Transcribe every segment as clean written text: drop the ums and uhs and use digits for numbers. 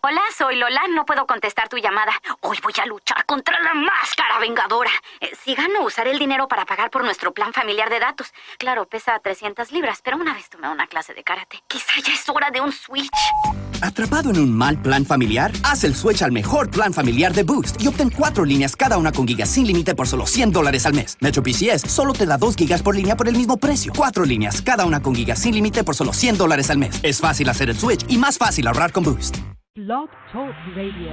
Hola, soy Lola. No puedo contestar tu llamada. Hoy voy a luchar contra la máscara vengadora. Si gano, usaré el dinero para pagar por nuestro plan familiar de datos. Claro, pesa 300 libras, pero una vez tomé una clase de karate. Quizá ya es hora de un switch. ¿Atrapado en un mal plan familiar? Haz el switch al mejor plan familiar de Boost y obtén 4 líneas cada una con gigas sin límite por solo $100 al mes. Metro PCS solo te da 2 gigas por línea por el mismo precio. 4 líneas cada una con gigas sin límite por solo $100 al mes. Es fácil hacer el switch y más fácil ahorrar con Boost. Blog Talk Radio.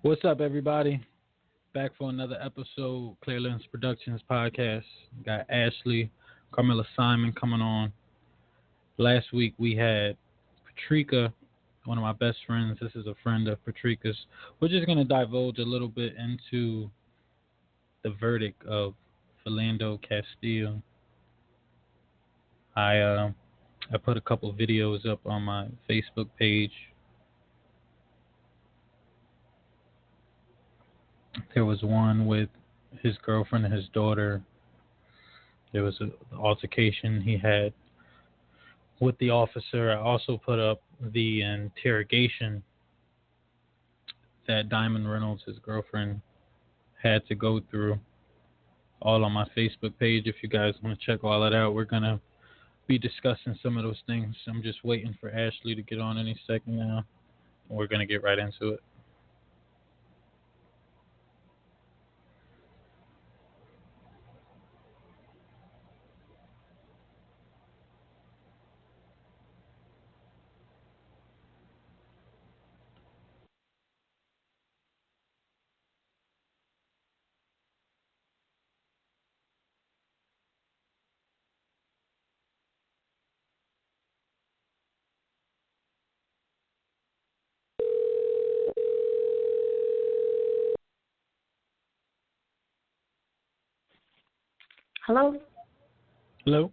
What's up, everybody? Back for another episode, Clearlands Productions podcast. Got Ashley, Carmella Simon coming on. Last week we had Patrica, one of my best friends. This is a friend of Patrica's. We're just going to divulge a little bit into the verdict of Philando Castile. I put a couple videos up on my Facebook page. There was one with his girlfriend and his daughter. There was an altercation he had with the officer. I also put up the interrogation that Diamond Reynolds, his girlfriend, had to go through, all on my Facebook page. If you guys want to check all that out, we're going to be discussing some of those things. I'm just waiting for Ashley to get on any second now. We're going to get right into it. Hello? Hello?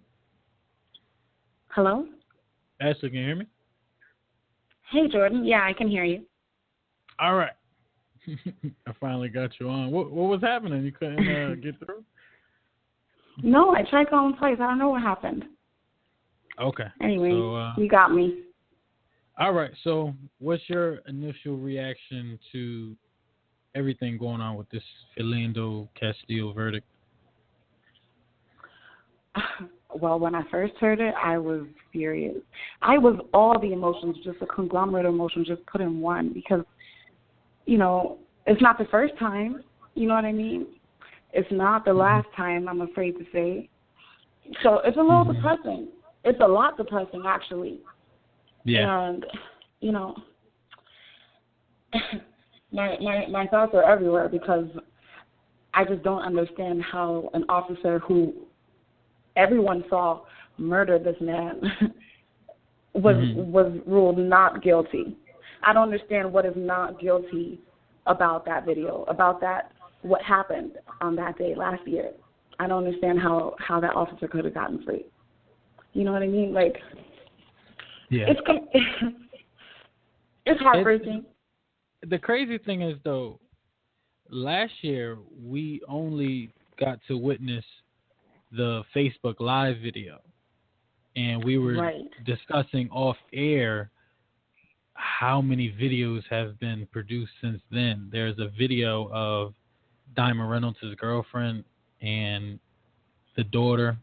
Hello? Ashley, can you hear me? Hey, Jordan. Yeah, I can hear you. All right. I finally got you on. What was happening? You couldn't get through? No, I tried calling twice. I don't know what happened. Okay. Anyway, so, you got me. All right. So what's your initial reaction to everything going on with this Philando Castile verdict? Well, when I first heard it, I was furious. I was all the emotions, just a conglomerate of emotions, just put in one because, you know, it's not the first time. You know what I mean? It's not the last time, I'm afraid to say. So it's a little depressing. It's a lot depressing, actually. Yeah. And, you know, my thoughts are everywhere because I just don't understand how an officer who everyone saw murder this man was ruled not guilty. I don't understand what is not guilty about that video, about that, what happened on that day last year. I don't understand how that officer could have gotten free. You know what I mean? Like, yeah. It's heartbreaking. The crazy thing is, though, last year we only got to witness the Facebook Live video, and we were discussing off air how many videos have been produced since then. There's a video of Diamond Reynolds' girlfriend and the daughter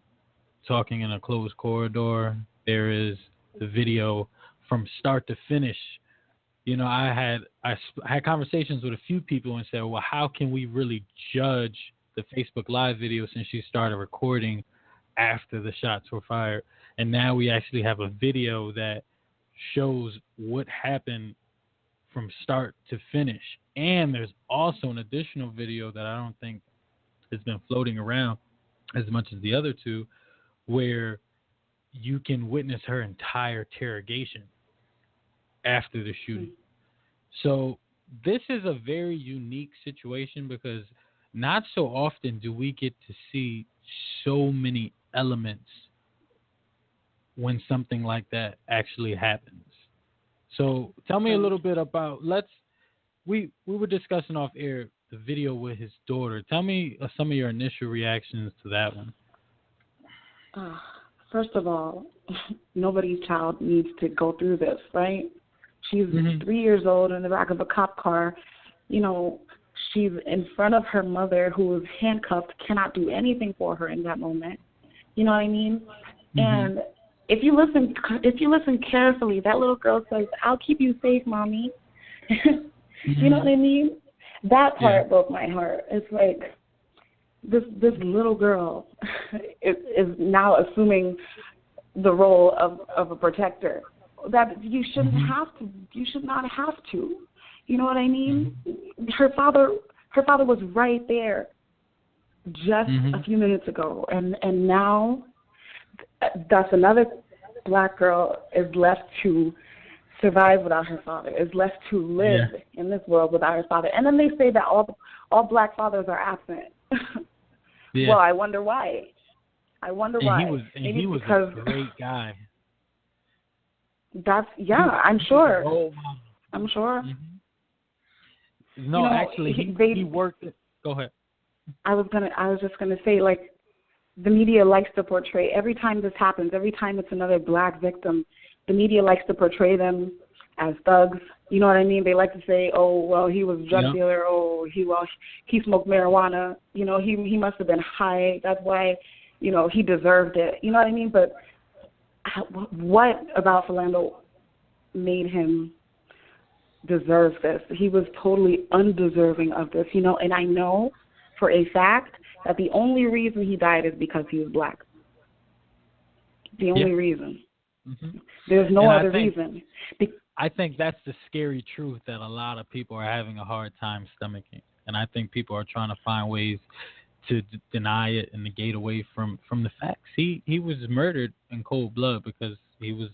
talking in a closed corridor. There is the video from start to finish. You know, I had conversations with a few people and said, well, how can we really judge the Facebook Live video since she started recording after the shots were fired? And now we actually have a video that shows what happened from start to finish. And there's also an additional video that I don't think has been floating around as much as the other two, where you can witness her entire interrogation after the shooting. So this is a very unique situation because not so often do we get to see so many elements when something like that actually happens. So tell me a little bit about we were discussing off air the video with his daughter. Tell me some of your initial reactions to that one. First of all, nobody's child needs to go through this, right? She's 3 years old in the back of a cop car. You know, she's in front of her mother who is handcuffed, cannot do anything for her in that moment. You know what I mean? And if you listen carefully, that little girl says, "I'll keep you safe, Mommy." You know what I mean? That part broke my heart. It's like this little girl is now assuming the role of a protector that you shouldn't have to. You should not have to. You know what I mean? Her father was right there just a few minutes ago, and now that's another black girl is left to survive without her father, is left to live in this world without her father. And then they say that all black fathers are absent. Well, I wonder why. Why. He was a great guy. That's I'm sure. I'm sure. No, you know, actually, he worked. Go ahead. I was just gonna say, like, the media likes to portray, every time this happens, every time it's another black victim, the media likes to portray them as thugs. You know what I mean? They like to say, "Oh, well, he was a drug dealer. Oh, he smoked marijuana. You know, he must have been high. That's why, you know, he deserved it." You know what I mean? But what about Philando made him deserve this? He was totally undeserving of this, you know, and I know for a fact that the only reason he died is because he was black. The only reason. There's no other reason. I think that's the scary truth that a lot of people are having a hard time stomaching, and I think people are trying to find ways to deny it and negate away from the facts. He was murdered in cold blood because he was.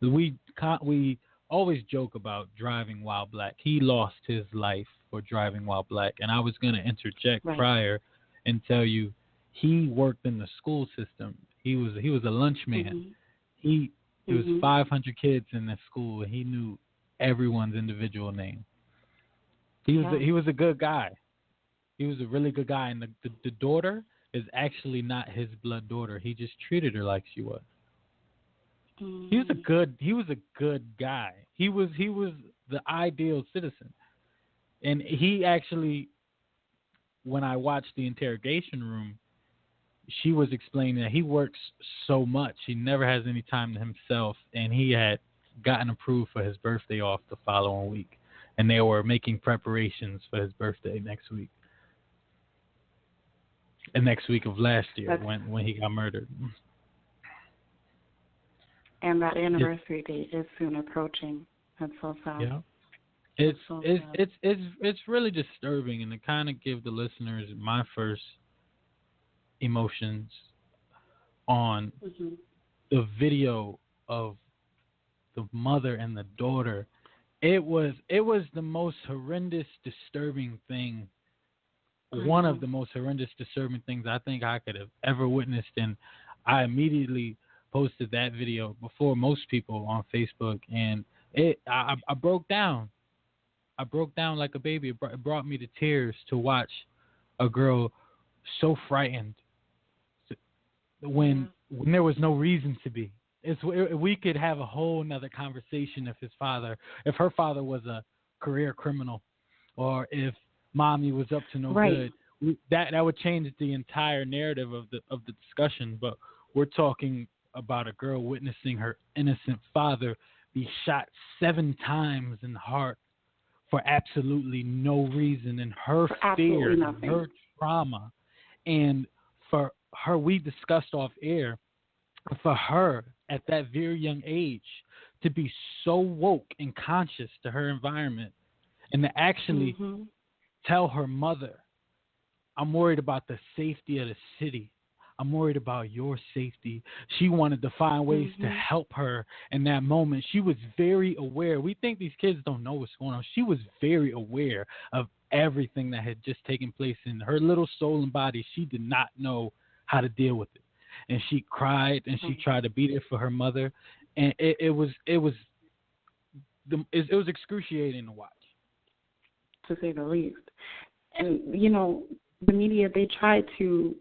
We always joke about driving while black. He lost his life for driving while black, and I was going to interject prior and tell you he worked in the school system. He was a lunch man. There was 500 kids in that school, and he knew everyone's individual name. He was a good guy. He was a really good guy, and the daughter is actually not his blood daughter. He just treated her like she was. He was a good guy. He was the ideal citizen. And he actually, when I watched the interrogation room, she was explaining that he works so much. He never has any time to himself, and he had gotten approved for his birthday off the following week. And they were making preparations for his birthday next week. And next week of last year when he got murdered. And that anniversary date is soon approaching. That's so sad. Yeah. It's really disturbing, and to kind of give the listeners my first emotions on the video of the mother and the daughter. It was the most horrendous, disturbing thing. One of the most horrendous, disturbing things I think I could have ever witnessed, and I immediately posted that video before most people on Facebook, and I broke down. I broke down like a baby. It brought me to tears to watch a girl so frightened when there was no reason to be. We could have a whole nother conversation if her father was a career criminal, or if mommy was up to no good. That would change the entire narrative of the discussion. But we're talking about a girl witnessing her innocent father be shot 7 times in the heart for absolutely no reason, and her fear, and her trauma, and for her, we discussed off air, for her at that very young age to be so woke and conscious to her environment, and to actually tell her mother, "I'm worried about the safety of the city. I'm worried about your safety." She wanted to find ways to help her in that moment. She was very aware. We think these kids don't know what's going on. She was very aware of everything that had just taken place in her little soul and body. She did not know how to deal with it. And she cried, and she tried to be there for her mother. And it was it was excruciating to watch, to say the least. And the media, they try to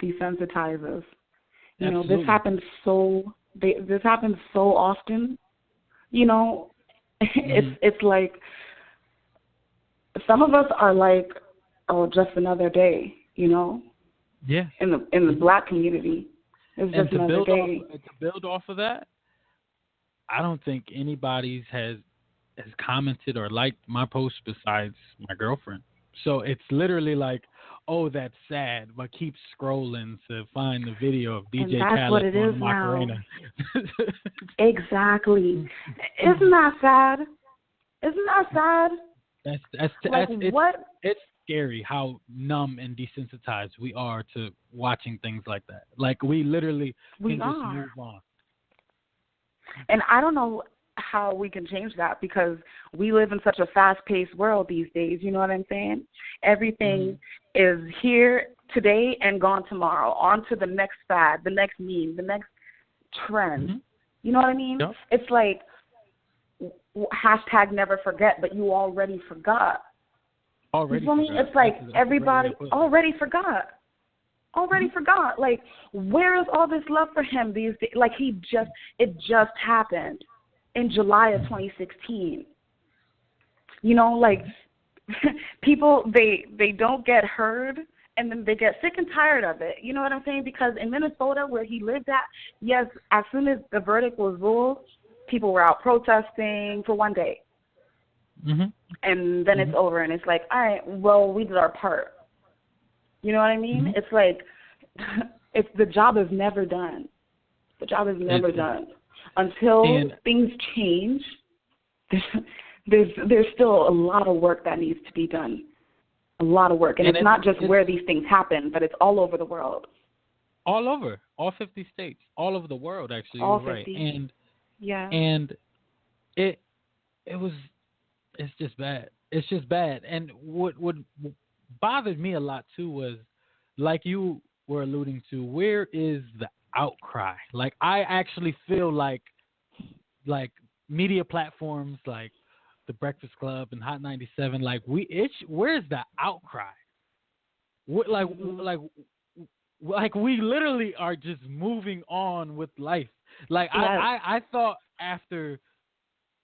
desensitize us. Absolutely. This happens so often. It's like some of us are like, oh, just another day. Yeah. In the Black community, it's just another day. To build off of that, I don't think anybody has commented or liked my post besides my girlfriend. So it's literally like, oh, that's sad, but keep scrolling to find the video of DJ Khaled on the Macarena. Exactly. Isn't that sad? It's scary how numb and desensitized we are to watching things like that. Like we literally can just move on. And I don't know how we can change that because we live in such a fast-paced world these days. You know what I'm saying? Everything is here today and gone tomorrow. On to the next fad, the next meme, the next trend. Mm-hmm. You know what I mean? Yep. It's like hashtag never forget, but you already forgot. Already forgot. It's like everybody already forgot. Like, where is all this love for him these days? Like, it just happened in July of 2016. Like, people, they don't get heard, and then they get sick and tired of it. You know what I'm saying? Because in Minnesota, where he lived at, yes, as soon as the verdict was ruled, people were out protesting for one day. Mm-hmm. And then it's over, and it's like, all right, well, we did our part. You know what I mean? Mm-hmm. It's like, the job is never done. The job is never done. Until things change, there's still a lot of work that needs to be done. A lot of work. And it's not just where these things happen, but it's all over the world. All over. All 50 states. All over the world, actually. All you're 50. Right. And, yeah. And it's just bad. It's just bad. And what bothered me a lot, too, was, like you were alluding to, where is the outcry? Like, I actually feel like media platforms like The Breakfast Club and Hot 97, like, where's the outcry? Like we literally are just moving on with life. Like, yes. I thought after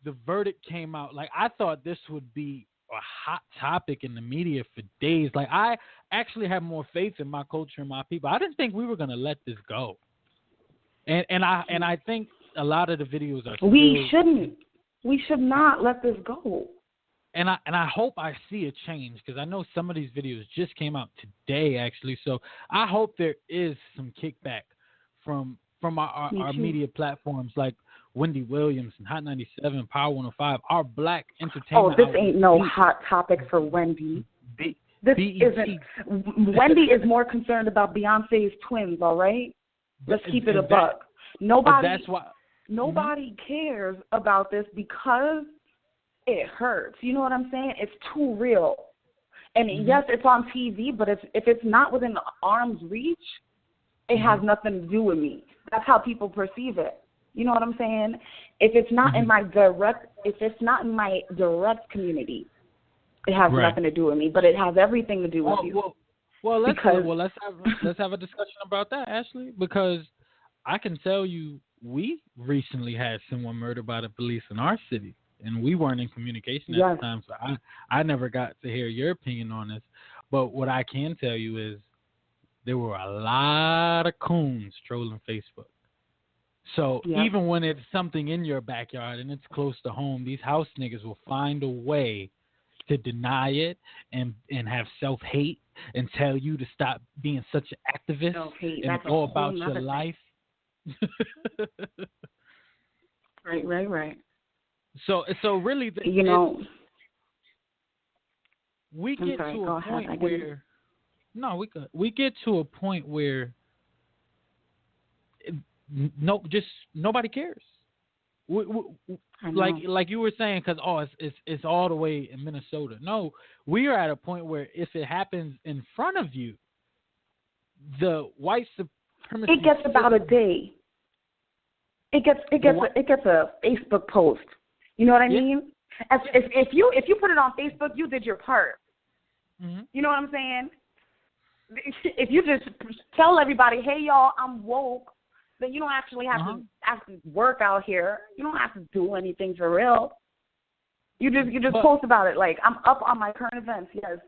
the verdict came out, like, I thought this would be a hot topic in the media for days. Like, I actually have more faith in my culture and my people. I didn't think we were going to let this go. And I think a lot of the videos are still, we should not let this go. And I hope I see a change, because I know some of these videos just came out today, actually. So I hope there is some kickback from our media platforms like Wendy Williams and Hot 97, Power 105, our Black entertainment. Oh, this ain't no hot topic for Wendy. This isn't. Wendy is more concerned about Beyonce's twins, all right? Let's keep it a buck. Nobody cares about this because it hurts. You know what I'm saying? It's too real. And yes, it's on TV, but if it's not within arm's reach, it has nothing to do with me. That's how people perceive it. You know what I'm saying? If it's not in my direct community, it has nothing to do with me. But it has everything to do with you. Let's have a discussion about that, Ashley, because I can tell you we recently had someone murdered by the police in our city, and we weren't in communication at the time, so I never got to hear your opinion on this. But what I can tell you is there were a lot of coons trolling Facebook. So even when it's something in your backyard and it's close to home, these house niggas will find a way to deny it and have self-hate and tell you to stop being such an activist and go about your life. Right. So really, we get to a point where we get to a point where nobody cares. Like you were saying, because it's all the way in Minnesota. No, we are at a point where if it happens in front of you, the white supremacy. It gets about a day. It gets a Facebook post. You know what I mean? If you put it on Facebook, you did your part. Mm-hmm. You know what I'm saying? If you just tell everybody, hey, y'all, I'm woke, then you don't actually have to work out here. You don't have to do anything for real. You just post about it. Like, I'm up on my current events, yes.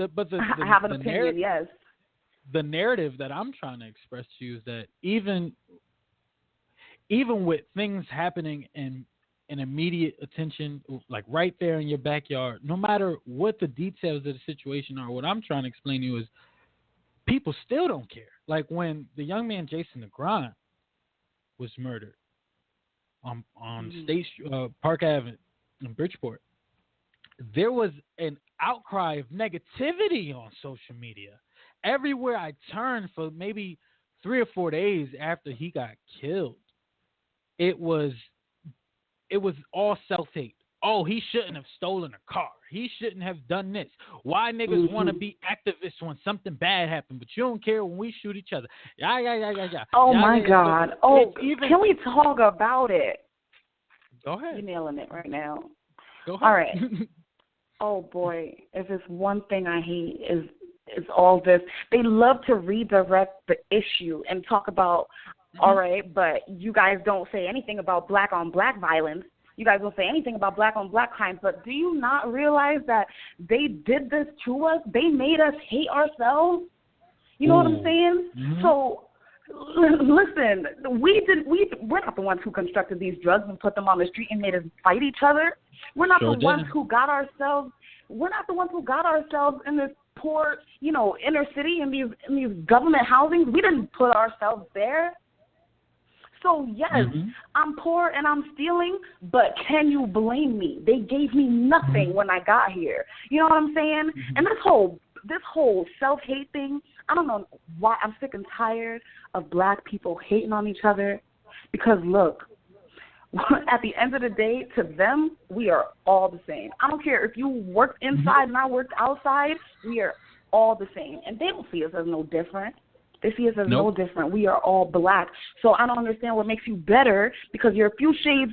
I have an opinion, yes. The narrative that I'm trying to express to you is that even with things happening in immediate attention, like right there in your backyard, no matter what the details of the situation are, what I'm trying to explain to you is people still don't care. Like when the young man Jason Negron was murdered on State Park Avenue in Bridgeport, there was an outcry of negativity on social media. Everywhere I turned for maybe 3 or 4 days after he got killed, it was all self-hate. Oh, he shouldn't have stolen a car. He shouldn't have done this. Why niggas want to be activists when something bad happened, but you don't care when we shoot each other? Yeah. Oh, my God. Can we talk about it? Go ahead. You're nailing it right now. Go ahead. All right. Oh, boy. If it's one thing I hate is all this. They love to redirect the issue and talk about, all right, but you guys don't say anything about black-on-black violence. You guys don't say anything about black-on-black crimes. But do you not realize that they did this to us? They made us hate ourselves. You know what I'm saying? Mm-hmm. So, listen, we're not the ones who constructed these drugs and put them on the street and made us fight each other. We're not the ones who got ourselves. We're not the ones who got ourselves in this poor, inner city in these government housings. We didn't put ourselves there. So, yes, I'm poor and I'm stealing, but can you blame me? They gave me nothing when I got here. You know what I'm saying? And this whole self-hate thing, I don't know why. I'm sick and tired of black people hating on each other because, look, at the end of the day, to them, we are all the same. I don't care if you worked inside and I worked outside, we are all the same. And they don't see us as no different. They see us as no different. We are all black. So I don't understand what makes you better because you're a few shades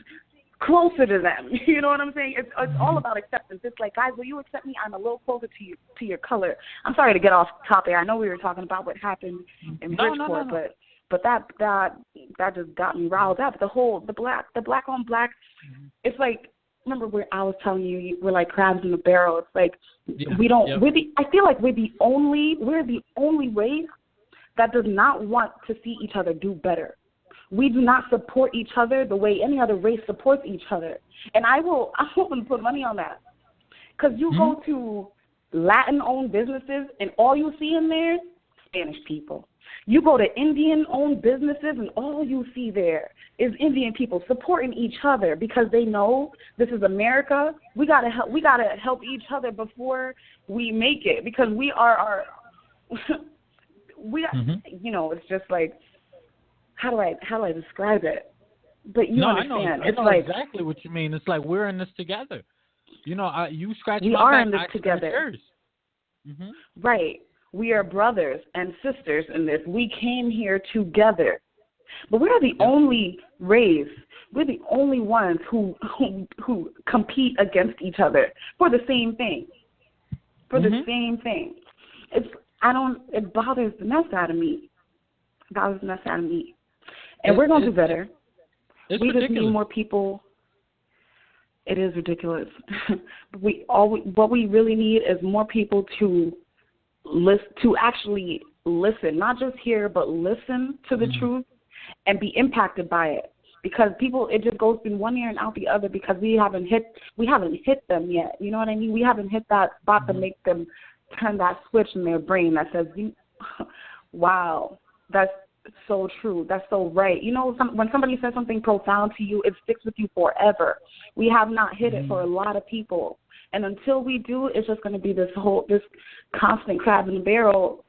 closer to them. You know what I'm saying? It's all about acceptance. It's like, guys, will you accept me? I'm a little closer to your color. I'm sorry to get off topic. I know we were talking about what happened in Bridgeport, but that just got me riled up. The black on black. It's like, remember where I was telling you we're like crabs in a barrel. It's like we don't. I feel like we're the only race that does not want to see each other do better. We do not support each other the way any other race supports each other. And I'm willing to put money on that. Because you go to Latin-owned businesses, and all you see in there, Spanish people. You go to Indian-owned businesses, and all you see there is Indian people supporting each other because they know this is America. We gotta help each other before we make it because we are our it's just like, how do I describe it? But you understand. I know exactly what you mean. It's like we're in this together. You scratch my back. We are in this together. Right. We are brothers and sisters in this. We came here together. But we're the only race. We're the only ones who compete against each other for the same thing. The same thing. It bothers the mess out of me. And we're going to do better. We just need more people. It is ridiculous. What we really need is more people to actually listen, not just hear, but listen to the truth and be impacted by it. Because people, it just goes in one ear and out the other because we haven't hit them yet. You know what I mean? We haven't hit that spot to make them turn that switch in their brain that says, wow, that's so true. That's so right. When somebody says something profound to you, it sticks with you forever. We have not hit it for a lot of people. And until we do, it's just going to be this constant crab in the barrel,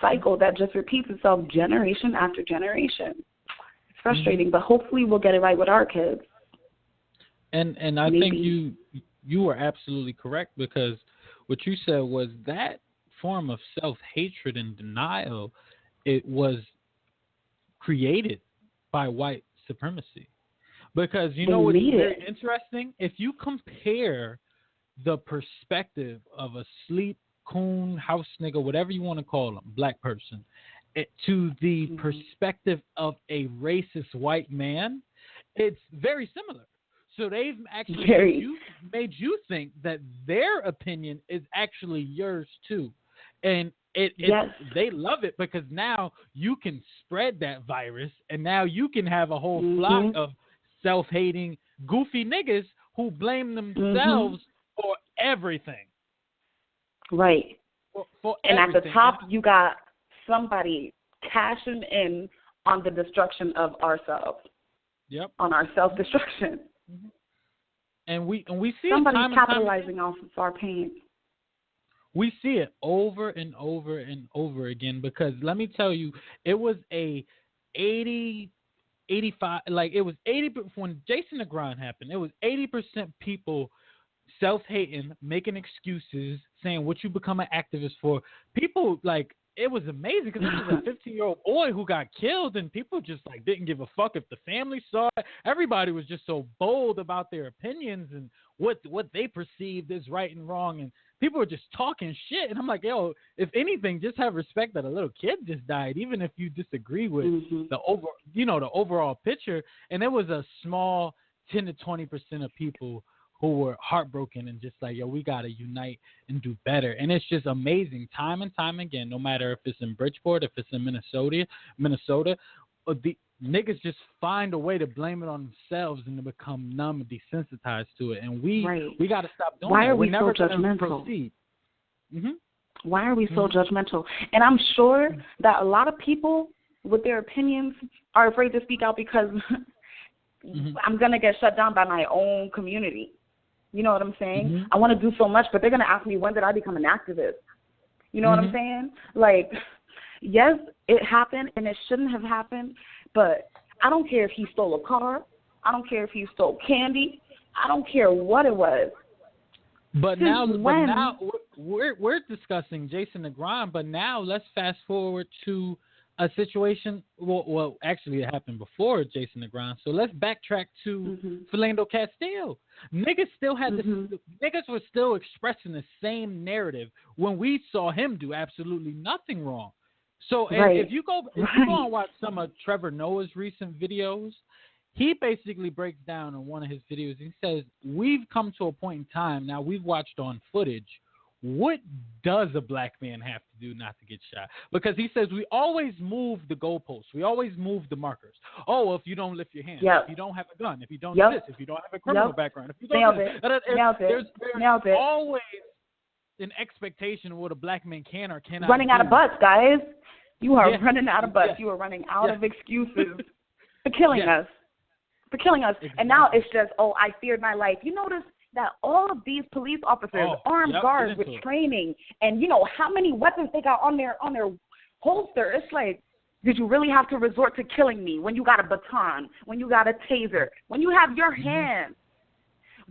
cycle that just repeats itself generation after generation. It's frustrating, but hopefully we'll get it right with our kids. And I think you were absolutely correct because what you said was that form of self-hatred and denial, it was created by white supremacy. Because you know what's very interesting? If you compare the perspective of a sleep, coon, house nigga, whatever you want to call them, black person, to the perspective of a racist white man, it's very similar. So they've actually made you think that their opinion is actually yours too. And they love it because now you can spread that virus, and now you can have a whole flock of self-hating, goofy niggas who blame themselves for everything. Right. For and everything. At the top, you got somebody cashing in on the destruction of ourselves. Yep. On our self-destruction. And we see somebody it capitalizing off of our pain. We see it over and over and over again because let me tell you, it was a 85, like it was 80, when Jason Negron happened, it was 80% people self-hating, making excuses, saying what you become an activist for. People, like, it was amazing because this was a 15-year-old boy who got killed, and people just like didn't give a fuck if the family saw it. Everybody was just so bold about their opinions and what they perceived as right and wrong, and people were just talking shit. And I'm like, yo, if anything, just have respect that a little kid just died, even if you disagree with the overall picture. And it was a small 10 to 20% of people who were heartbroken and just like, yo, we got to unite and do better. And it's just amazing time and time again, no matter if it's in Bridgeport, if it's in Minnesota, the niggas just find a way to blame it on themselves and to become numb and desensitized to it. And we got to stop doing that. Why are we never so judgmental? Proceed. Why are we so judgmental? And I'm sure that a lot of people with their opinions are afraid to speak out because I'm going to get shut down by my own community. You know what I'm saying? I want to do so much, but they're going to ask me, when did I become an activist? You know what I'm saying? Like, yes, it happened, and it shouldn't have happened, but I don't care if he stole a car. I don't care if he stole candy. I don't care what it was. But now we're discussing Jason Negron, but now let's fast forward to a situation. Well, actually, it happened before Jason Negron. So let's backtrack to Philando Castile. Niggas still had niggas were still expressing the same narrative when we saw him do absolutely nothing wrong. So if you go and watch some of Trevor Noah's recent videos, he basically breaks down in one of his videos. He says, we've come to a point in time now, we've watched on footage, what does a black man have to do not to get shot? Because he says we always move the goalposts. We always move the markers. Oh, well, if you don't lift your hands, if you don't have a gun, if you don't do this, if you don't have a criminal background, if you don't there's always an expectation of what a black man can or cannot running do. Out of butts, guys. You are running out of butts. You are running out of excuses for killing us. For killing us. Exactly. And now it's just, I feared my life. You notice that all of these police officers, armed guards with training, and you know how many weapons they got on their holster. It's like, did you really have to resort to killing me when you got a baton, when you got a taser, when you have your hands?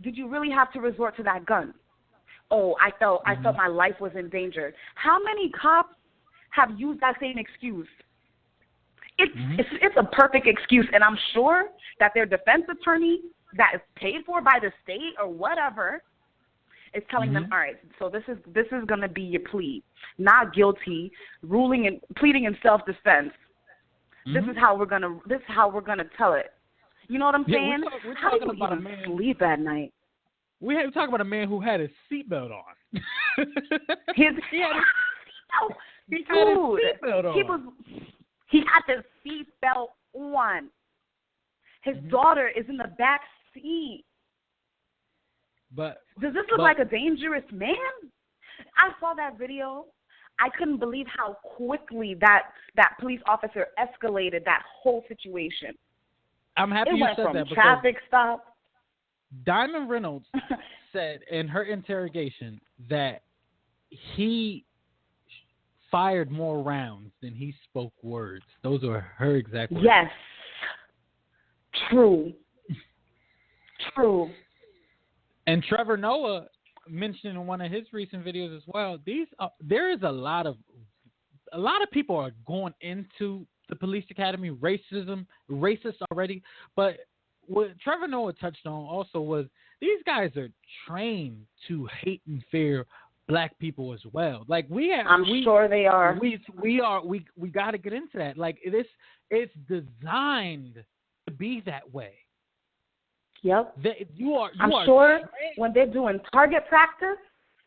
Did you really have to resort to that gun? Oh, I felt my life was in danger. How many cops have used that same excuse? It's a perfect excuse, and I'm sure that their defense attorney that is paid for by the state or whatever is telling them, all right, so this is going to be your plea, not guilty, pleading in self-defense. This is how we're going to tell it. You know what I'm saying? We're how talking do you about even a man sleep at night? We're talking about a man who had his seatbelt on. He had his seatbelt on. He had the seatbelt on. His daughter is in the back seat. But does this look like a dangerous man? I saw that video. I couldn't believe how quickly that police officer escalated that whole situation. I'm happy you said that. It went from traffic stop. Diamond Reynolds said in her interrogation that he fired more rounds than he spoke words. Those were her exact words. Yes. True. And Trevor Noah mentioned in one of his recent videos as well, there is a lot of people are going into the police academy racist already, but what Trevor Noah touched on also was these guys are trained to hate and fear black people as well. Like I'm sure they are. We got to get into that. Like it's designed to be that way. Yep. I'm sure when they're doing target practice,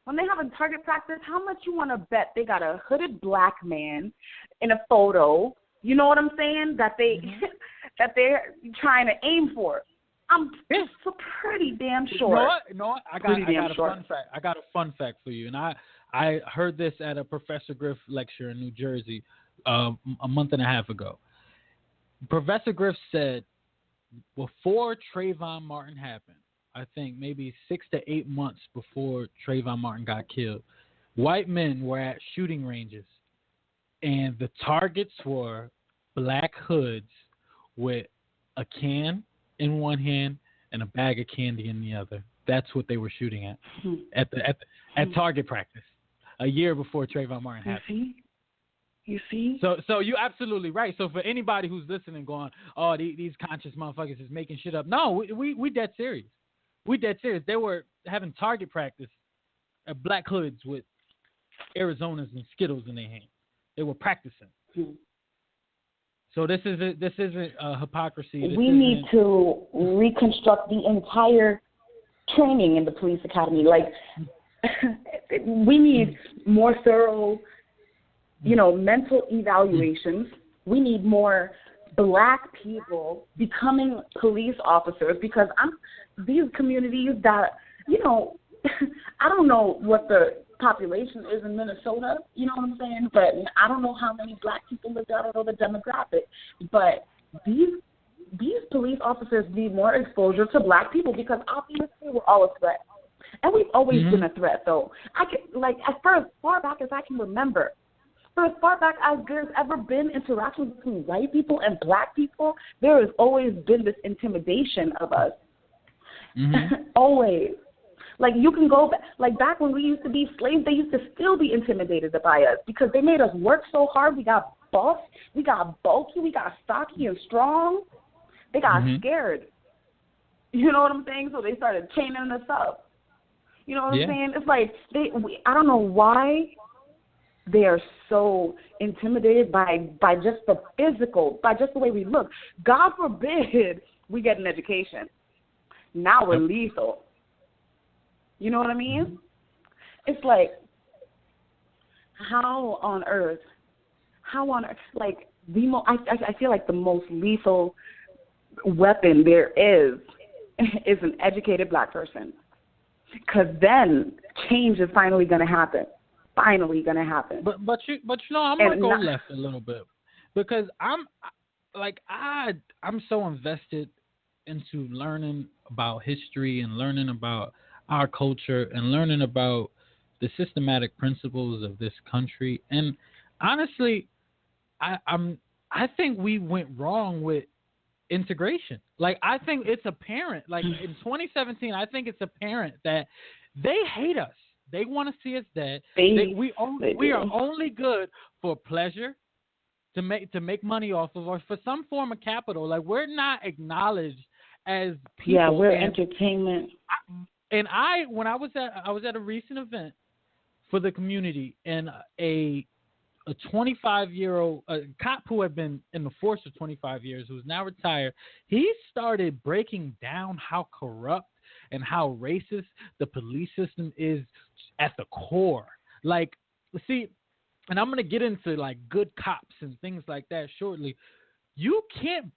when they have a target practice, how much you want to bet they got a hooded black man in a photo? You know what I'm saying? That that they're trying to aim for. I'm so pretty damn sure. You know what? I got a fun fact. I got a fun fact for you, and I heard this at a Professor Griff lecture in New Jersey a month and a half ago. Professor Griff said before Trayvon Martin happened, I think maybe 6 to 8 months before Trayvon Martin got killed, white men were at shooting ranges, and the targets were black hoods with a can in one hand and a bag of candy in the other. That's what they were shooting at at target practice a year before Trayvon Martin happened. You see? So you're absolutely right. So for anybody who's listening going, oh, these conscious motherfuckers is making shit up. No, we dead serious. We dead serious. They were having target practice at black hoods with Arizonas and Skittles in their hand. They were practicing. So this isn't hypocrisy. We need to reconstruct the entire training in the police academy. Like, we need more thorough, mental evaluations. We need more black people becoming police officers, because these communities that, I don't know what the population is in Minnesota, you know what I'm saying? But I don't know how many black people live there. I don't know the demographic. But these police officers need more exposure to black people, because obviously we're all a threat. And we've always been a threat, though. As far back as I can remember, for as far back as there's ever been interactions between white people and black people, there has always been this intimidation of us. Always. Like, you can go back, like back when we used to be slaves, they used to still be intimidated by us because they made us work so hard. We got buff, we got bulky, we got stocky and strong. They got scared. You know what I'm saying? So they started chaining us up. You know what I'm saying? It's like I don't know why they are so intimidated by just the physical, by just the way we look. God forbid we get an education. Now we're lethal. You know what I mean? It's like, how on earth, like, I feel like the most lethal weapon there is an educated black person. Because then change is finally going to happen. Finally going to happen. But I'm going to go left a little bit, because I'm so invested into learning about history and learning about our culture and learning about the systematic principles of this country. And honestly, I think we went wrong with integration. Like, I think it's apparent. Like, in 2017, I think it's apparent that they hate us. They want to see us dead. We are only good for pleasure, to make money off of, or for some form of capital. Like, we're not acknowledged as people. Yeah, we're entertainment. When I was at a recent event for the community, and a 25-year-old cop who had been in the force for 25 years, who's now retired, he started breaking down how corrupt and how racist the police system is at the core. Like, see, and I'm going to get into like good cops and things like that shortly. You can't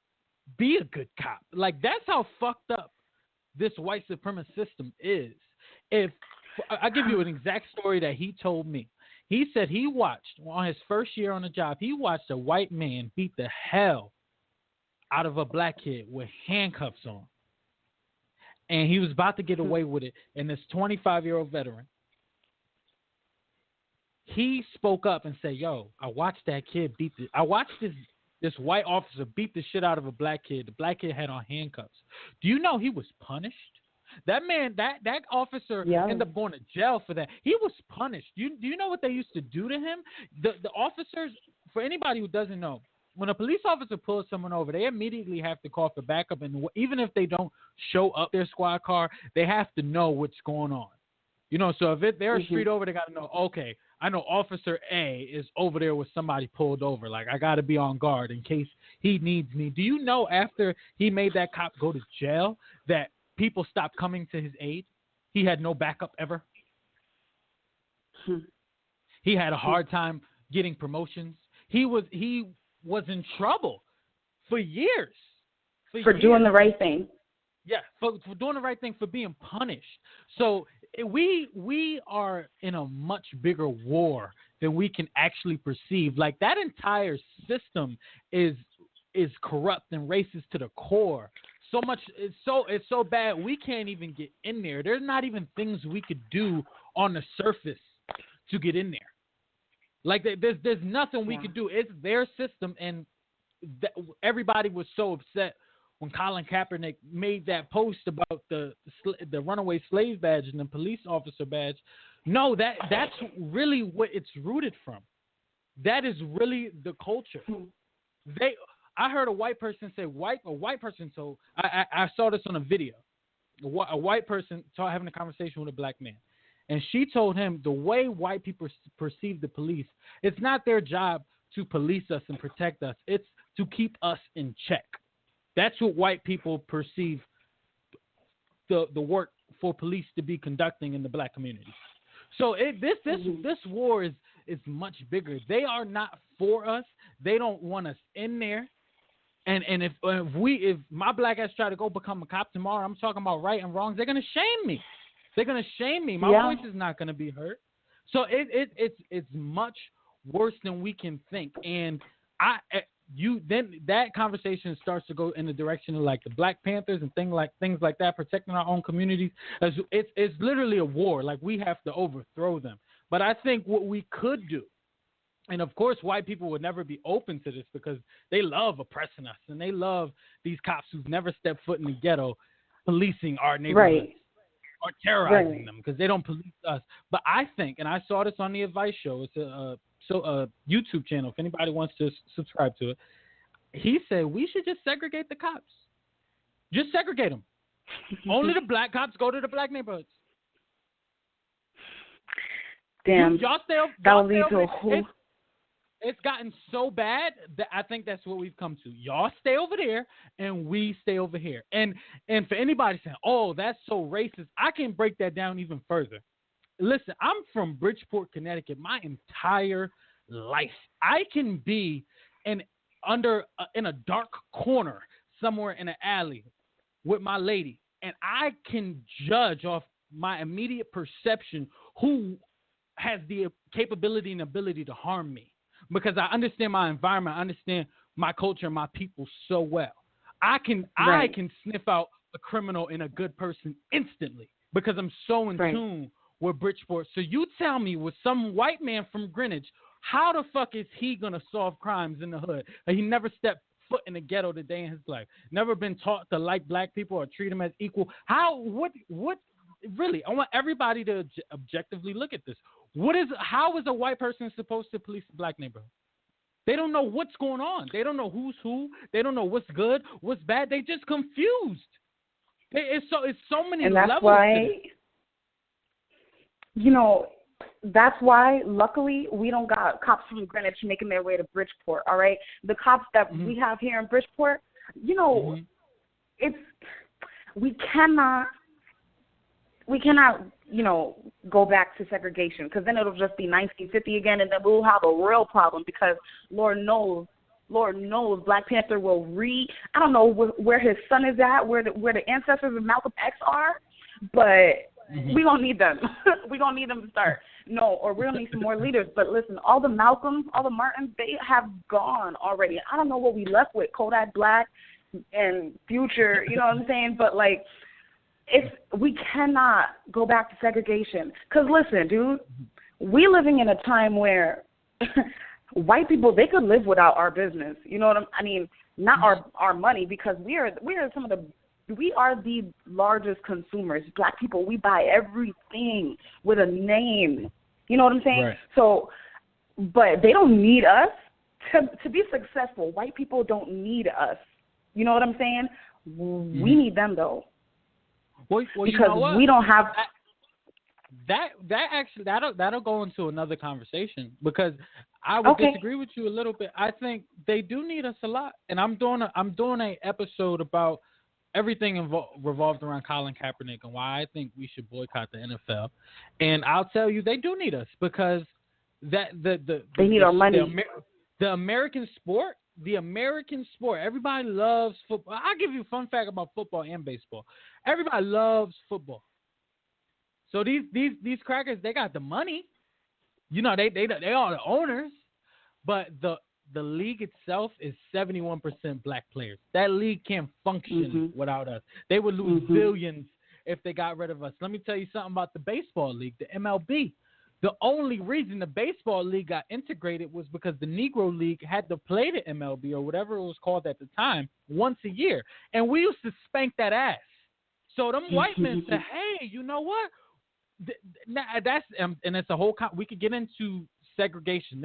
be a good cop. Like, that's how fucked up this white supremacist system is. If I'll give you an exact story that he told me. He said he watched, on his first year on the job, he watched a white man beat the hell out of a black kid with handcuffs on. And he was about to get away with it. And this 25-year-old veteran, he spoke up and said, yo, I watched that kid I watched this white officer beat the shit out of a black kid. The black kid had on handcuffs. Do you know he was punished? That man, that officer ended up going to jail for that. He was punished. Do you know what they used to do to him? The officers, for anybody who doesn't know, when a police officer pulls someone over, they immediately have to call for backup. And even if they don't show up their squad car, they have to know what's going on. You know, so if they're a street over, they got to know, okay, I know Officer A is over there with somebody pulled over. Like, I got to be on guard in case he needs me. Do you know after he made that cop go to jail that people stopped coming to his aid? He had no backup ever. He had a hard time getting promotions. He was in trouble for years. For doing the right thing. Yeah, for doing the right thing, for being punished. So we are in a much bigger war than we can actually perceive. Like, that entire system is corrupt and racist to the core. So much, it's so bad we can't even get in there. There's not even things we could do on the surface to get in there. Like, there's nothing we could do. It's their system, and everybody was so upset when Colin Kaepernick made that post about the runaway slave badge and the police officer badge. No, that's really what it's rooted from. That is really the culture. I heard a white person say, so I saw this on a video. A white person having a conversation with a black man. And she told him the way white people perceive the police, it's not their job to police us and protect us. It's to keep us in check. That's what white people perceive the work for police to be conducting in the black community. So this war is much bigger. They are not for us. They don't want us in there. And if my black ass try to go become a cop tomorrow, I'm talking about right and wrongs, they're gonna shame me. They're gonna shame me. My voice is not gonna be heard. So it's much worse than we can think. And then that conversation starts to go in the direction of like the Black Panthers and things like that, protecting our own communities. It's literally a war. Like, we have to overthrow them. But I think what we could do, and of course white people would never be open to this because they love oppressing us and they love these cops who've never stepped foot in the ghetto policing our neighborhoods or terrorizing them because they don't police us. But I think, and I saw this on the Advice Show, it's a YouTube channel if anybody wants to subscribe to it. He said we should just segregate the cops. Just segregate them. Only the black cops go to the black neighborhoods. Damn. That'll lead to a whole... It's gotten so bad that I think that's what we've come to. Y'all stay over there and we stay over here. And for anybody saying, oh, that's so racist, I can break that down even further. Listen, I'm from Bridgeport, Connecticut, my entire life. I can be in a dark corner somewhere in an alley with my lady, and I can judge off my immediate perception who has the capability and ability to harm me. Because I understand my environment, I understand my culture and my people so well. I can sniff out a criminal and a good person instantly because I'm so in tune with Bridgeport. So you tell me, with some white man from Greenwich, how the fuck is he going to solve crimes in the hood? He never stepped foot in the ghetto a day in his life. Never been taught to like black people or treat them as equal. What really, I want everybody to objectively look at this. How is a white person supposed to police a black neighborhood? They don't know what's going on. They don't know who's who. They don't know what's good, what's bad. They just confused. It's so many levels. And that's why, that's why, luckily, we don't got cops from Greenwich making their way to Bridgeport, all right? The cops that we have here in Bridgeport, we cannot, go back to segregation, because then it'll just be 1950 again, and then we'll have a real problem because Lord knows, Black Panther will I don't know where his son is at, where the ancestors of Malcolm X are, but we gonna need them. We gonna need them to start. No, or we'll need some more leaders. But listen, all the Malcolms, all the Martins, they have gone already. I don't know what we left with, Kodak Black and Future, you know what I'm saying? But like, we cannot go back to segregation. Because listen, dude, we living in a time where white people, they could live without our business. You know what I mean? Not our money, because we are the largest consumers. Black people, we buy everything with a name. You know what I'm saying? Right. So, but they don't need us to be successful, white people don't need us. You know what I'm saying? We need them though. Well, because you know what? we don't have that'll go into another conversation, because I would disagree with you a little bit. I think they do need us a lot, and I'm doing a episode about everything revolved around Colin Kaepernick and why I think we should boycott the NFL. And I'll tell you, they do need us, because they need our money. The American sport. Everybody loves football. I'll give you a fun fact about football and baseball. Everybody loves football. So these crackers, they got the money. You know, they are the owners, but the league itself is 71% black players. That league can't function without us. They would lose billions if they got rid of us. Let me tell you something about the baseball league, the MLB. The only reason the baseball league got integrated was because the Negro League had to play the MLB, or whatever it was called at the time, once a year. And we used to spank that ass. So them white men said, hey, you know what? And it's a whole we could get into segregation.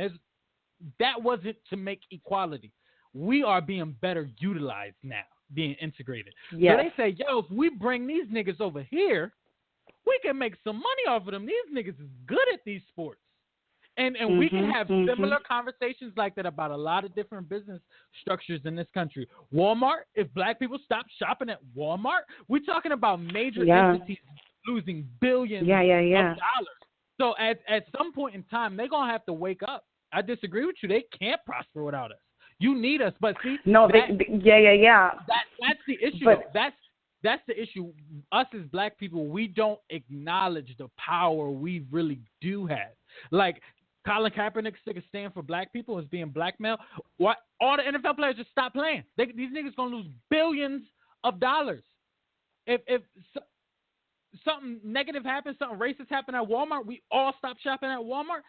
That wasn't to make equality. We are being better utilized now, being integrated. Yes. So they say, yo, if we bring these niggas over here, we can make some money off of them. These niggas is good at these sports. And we can have similar conversations like that about a lot of different business structures in this country. Walmart, if black people stop shopping at Walmart, we're talking about major entities losing billions of dollars. So at some point in time, they're going to have to wake up. I disagree with you. They can't prosper without us. You need us. But see, no, that's the issue. But that's the issue. Us as black people, we don't acknowledge the power we really do have. Like Colin Kaepernick took a stand for black people as being blackmailed. What? All the NFL players just stop playing. These niggas gonna lose billions of dollars. If something negative happens, something racist happens at Walmart, we all stop shopping at Walmart.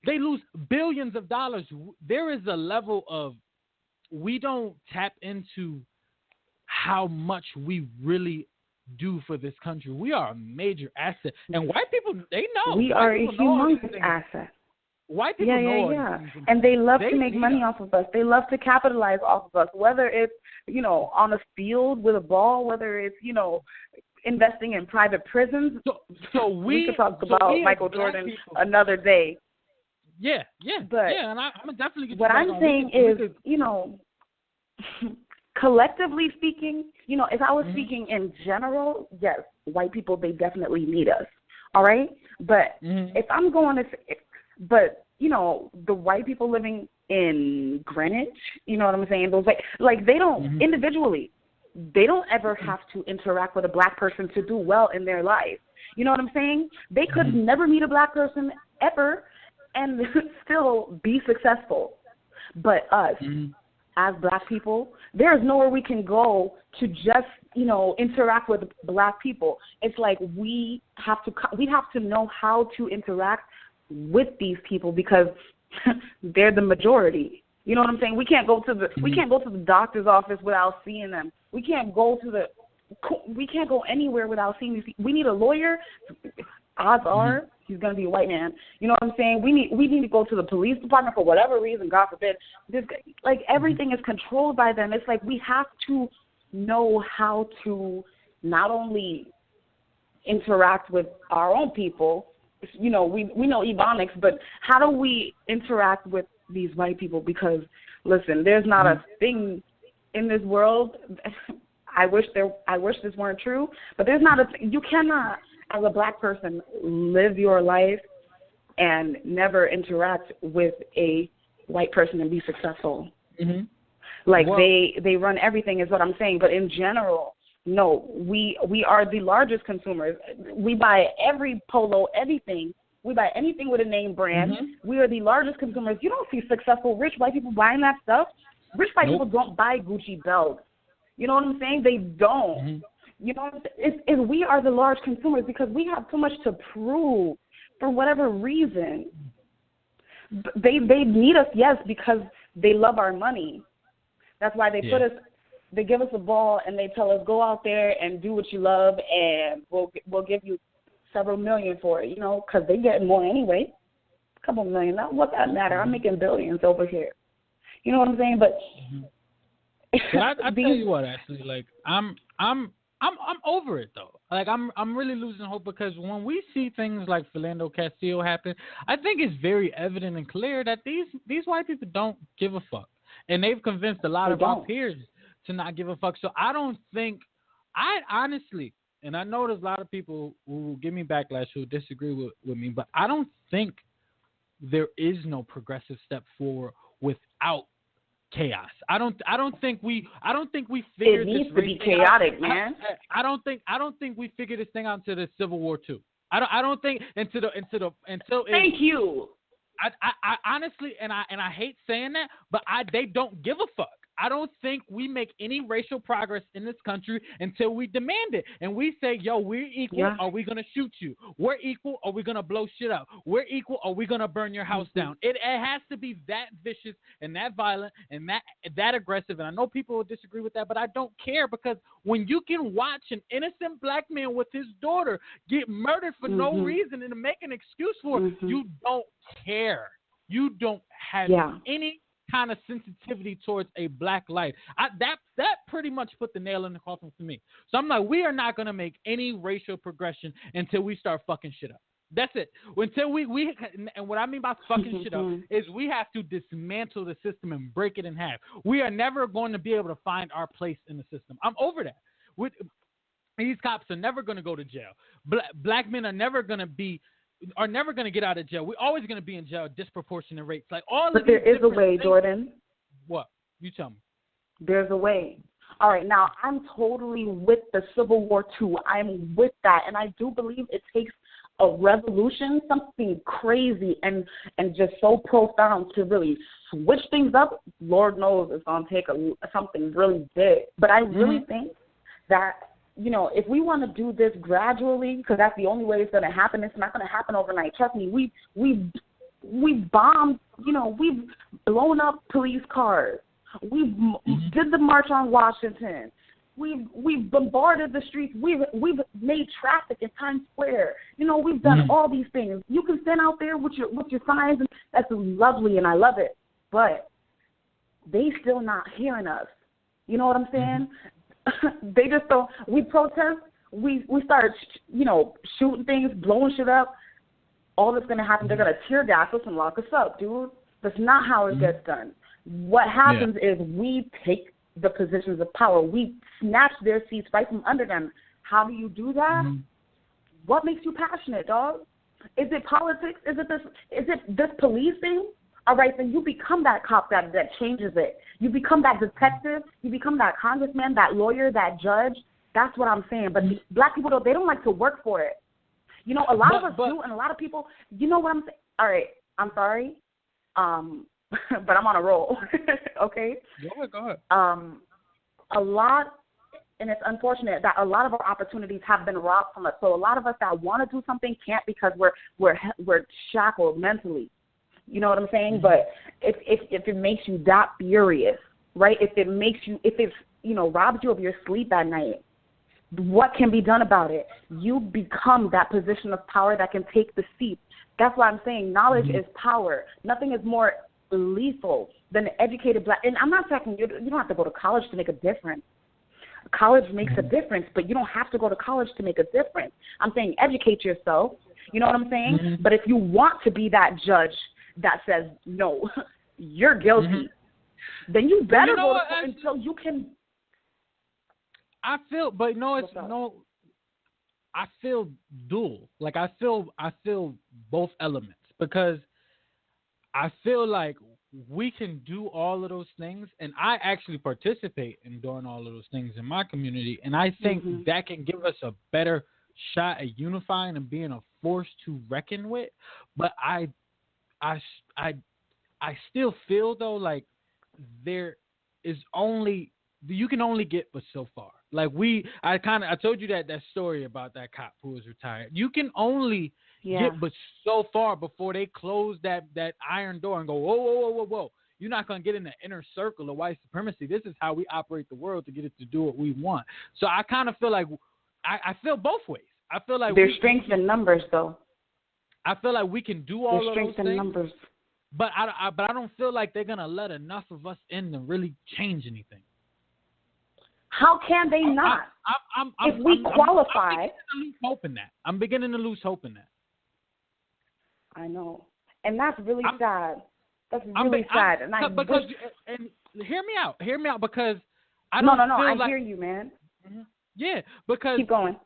They lose billions of dollars. There is a level of we don't tap into how much we really do for this country. We are a major asset. And white people, they know. We are a humongous asset. White people know. And they love to make money off of us. They love to capitalize off of us, whether it's, on a field with a ball, whether it's, investing in private prisons. So we could talk about Michael Jordan another day. Yeah. But and I'm definitely get what I'm saying is, collectively speaking, if I was speaking in general, yes, white people, they definitely need us. All right? But if I'm going to the white people living in Greenwich, you know what I'm saying? Those like they don't individually, they don't ever have to interact with a black person to do well in their life. You know what I'm saying? They could never meet a black person ever and still be successful. But us, as black people, there is nowhere we can go to just, interact with black people. It's like we have to know how to interact with these people because they're the majority. You know what I'm saying? We can't go to the doctor's office without seeing them. We can't go anywhere without seeing these people. We need a lawyer. Odds are he's going to be a white man. You know what I'm saying? We need to go to the police department for whatever reason, God forbid. Everything is controlled by them. It's like we have to know how to not only interact with our own people, we know Ebonics, but how do we interact with these white people? Because, listen, there's not a thing in this world. I wish this weren't true, but there's not you cannot, as a black person, live your life and never interact with a white person and be successful. They run everything is what I'm saying. But in general, no, we are the largest consumers. We buy every polo, anything. We buy anything with a name brand. We are the largest consumers. You don't see successful, rich white people buying that stuff. Rich white people don't buy Gucci belts. You know what I'm saying? They don't. You know, we are the large consumers because we have too much to prove for whatever reason. They need us, yes, because they love our money. That's why they they give us a ball and they tell us, go out there and do what you love and we'll give you several million for it, because they're getting more anyway. A couple million. Not what that matter. I'm making billions over here. You know what I'm saying? But, but I tell you what, Ashley, like I'm over it though. Like I'm really losing hope because when we see things like Philando Castile happen, I think it's very evident and clear that these white people don't give a fuck, and they've convinced a lot of our peers to not give a fuck. So I honestly, and I know there's a lot of people who will give me backlash who disagree with me, but I don't think there is no progressive step forward without chaos. I don't think we figured this. It needs to be chaotic, out. man. I don't think we figured this thing out until the Civil War too. I don't think until. Thank you. I honestly, and I hate saying that, but they don't give a fuck. I don't think we make any racial progress in this country until we demand it. And we say, yo, we're equal, are we going to shoot you? We're equal, are we going to blow shit up? We're equal, are we going to burn your house down? It has to be that vicious and that violent and that aggressive. And I know people will disagree with that, but I don't care because when you can watch an innocent black man with his daughter get murdered for no reason and to make an excuse for it, you don't care. You don't have any kind of sensitivity towards a black life. That pretty much put the nail in the coffin for me. So I'm like, we are not going to make any racial progression until we start fucking shit up. That's it. Until we and what I mean by fucking shit up is we have to dismantle the system and break it in half. We are never going to be able to find our place in the system. I'm over that. These cops are never going to go to jail. Black men are never going to get out of jail. We're always going to be in jail at disproportionate rates. Like all but of these there is a way, things. Jordan. What? You tell me. There's a way. All right, now I'm totally with the Civil War too. I'm with that, and I do believe it takes a revolution, something crazy and just so profound to really switch things up. Lord knows it's going to take something really big. But I really think that, you know, if we want to do this gradually, because that's the only way it's going to happen, it's not going to happen overnight. Trust me, we've bombed, you know, we've blown up police cars. We did the March on Washington. We've bombarded the streets. We've made traffic in Times Square. You know, we've done all these things. You can stand out there with your signs, and that's lovely, and I love it. But they still not hearing us. You know what I'm saying? They just don't. We protest. We start, you know, shooting things, blowing shit up. All that's going to happen, they're going to tear gas us and lock us up, dude. That's not how it gets done. What happens is we take the positions of power. We snatch their seats right from under them. How do you do that? What makes you passionate, dog? Is it politics? Is it this policing? All right, then you become that cop that changes it. You become that detective. You become that congressman, that lawyer, that judge. That's what I'm saying. But black people, they don't like to work for it. You know, a lot of us do, and a lot of people, you know what I'm saying? All right, I'm sorry, but I'm on a roll, okay? Go ahead. A lot, and it's unfortunate that a lot of our opportunities have been robbed from us. So a lot of us that want to do something can't because we're shackled mentally. You know what I'm saying? But if it makes you that furious, right? If it's you know, robs you of your sleep at night, what can be done about it? You become that position of power that can take the seat. That's why I'm saying knowledge is power. Nothing is more lethal than an educated black. And I'm not saying you don't have to go to college to make a difference. College makes a difference, but you don't have to go to college to make a difference. I'm saying educate yourself. You know what I'm saying? But if you want to be that judge that says, no, you're guilty, then you better go to court until you can. I feel dual. Like I feel both elements because I feel like we can do all of those things, and I actually participate in doing all of those things in my community, and I think that can give us a better shot at unifying and being a force to reckon with. But I still feel though like there is only you can only get but so far. Like I told you that story about that cop who was retired. You can only get but so far before they close that iron door and go, whoa. You're not going to get in the inner circle of white supremacy. This is how we operate the world to get it to do what we want. So I kind of feel like I feel both ways. I feel like there's strength in numbers, though. I feel like we can do all of those things. There's strength in numbers. but I don't feel like they're gonna let enough of us in to really change anything. How can they not? If we qualify, I'm beginning to lose hope in that. I know, and that's really sad. That's really sad. And hear me out, because I don't. No, I hear you, man. Mm-hmm. Yeah, because keep going.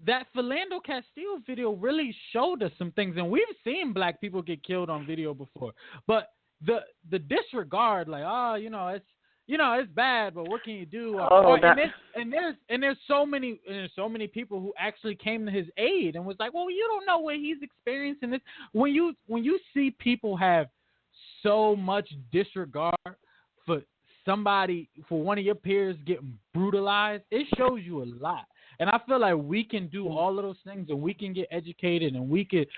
That Philando Castile video really showed us some things, and we've seen black people get killed on video before. But the disregard, like, it's bad, but what can you do? And there's so many people who actually came to his aid and was like, well, you don't know what he's experiencing. This when you see people have so much disregard for one of your peers getting brutalized, it shows you a lot. And I feel like we can do all of those things, and we can get educated, and we could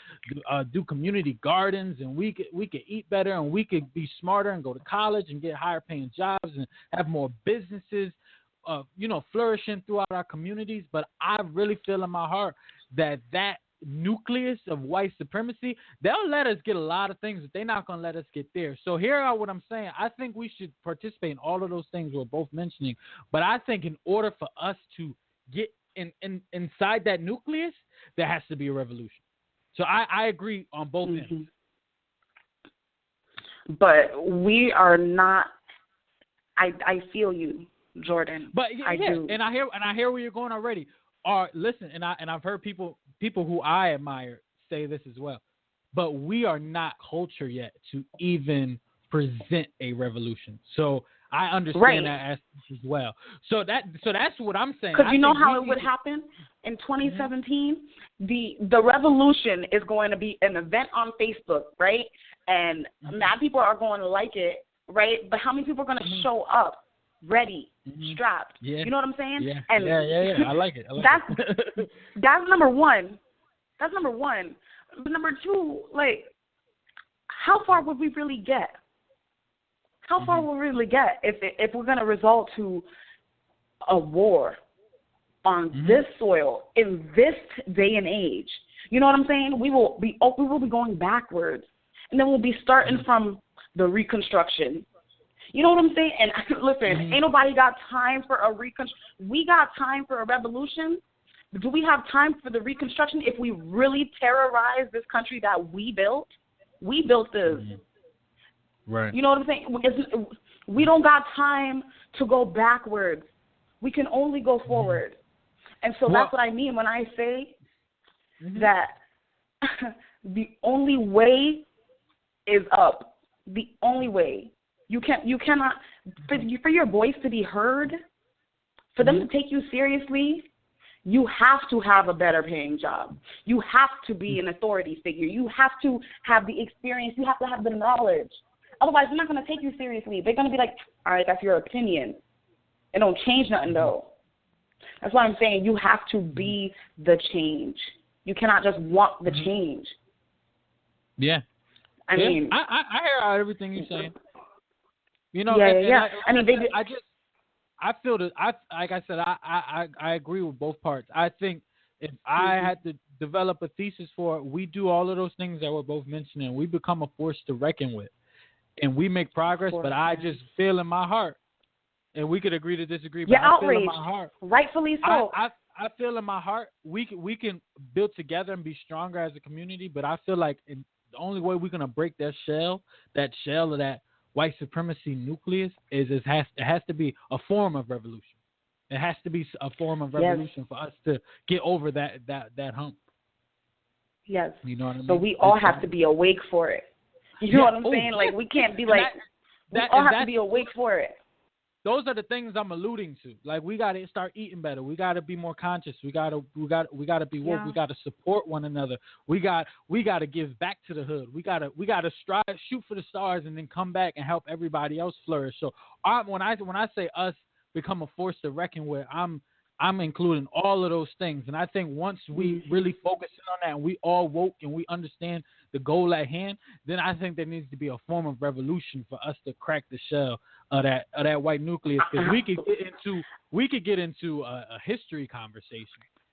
do community gardens, and we could eat better, and we could be smarter and go to college and get higher paying jobs and have more businesses, flourishing throughout our communities. But I really feel in my heart that nucleus of white supremacy, they'll let us get a lot of things, but they're not going to let us get there. So here are what I'm saying. I think we should participate in all of those things we're both mentioning. But I think in order for us to get inside that nucleus, there has to be a revolution. So I agree on both ends. But we are not. I feel you, Jordan. But I do. And I hear where you're going already. Listen, and I've heard people who I admire say this as well. But we are not culture yet to even present a revolution. So I understand that aspect as well. So that's what I'm saying. Because you know how it would happen in 2017? Mm-hmm. The revolution is going to be an event on Facebook, right? And mad people are going to like it, right? But how many people are going to show up ready, strapped? Yeah. You know what I'm saying? Yeah. And yeah. I like it. That's number one. That's number one. But number two, like, how far would we really get? How far will we really get if we're going to result to a war on this soil in this day and age? You know what I'm saying? We will be going backwards, and then we'll be starting from the Reconstruction. You know what I'm saying? And listen, ain't nobody got time for a Reconstruction. We got time for a revolution. Do we have time for the Reconstruction if we really terrorize this country that we built? We built this. Right. You know what I'm saying? We don't got time to go backwards. We can only go forward. And so that's what I mean when I say that the only way is up. The only way. You cannot, for your voice to be heard, for them to take you seriously, you have to have a better paying job. You have to be an authority figure. You have to have the experience. You have to have the knowledge. Otherwise, they're not going to take you seriously. They're going to be like, all right, that's your opinion. It don't change nothing, though. That's why I'm saying you have to be the change. You cannot just want the change. Yeah. I mean, I hear everything you're saying. You know, I feel that like I said, I agree with both parts. I think if I had to develop a thesis for it, we do all of those things that we're both mentioning. We become a force to reckon with, and we make progress. But I just feel in my heart, and we could agree to disagree. But I feel in my heart, rightfully so. I feel in my heart we can build together and be stronger as a community. But I feel like the only way we're gonna break that shell of that white supremacy nucleus is it has to be a form of revolution. It has to be a form of revolution for us to get over that hump. Yes. You know what I mean? But we all have to be awake for it. You know what I'm saying? Like, we can't be like, we all have to be awake for it. Those are the things I'm alluding to. Like, we got to start eating better. We got to be more conscious. We got to be woke. Yeah. We got to support one another. We got to give back to the hood. We got to strive, shoot for the stars, and then come back and help everybody else flourish. So when I say us become a force to reckon with, I'm including all of those things. And I think once we really focus on that and we all woke and we understand the goal at hand, then I think there needs to be a form of revolution for us to crack the shell of that white nucleus. Because we could get into a history conversation.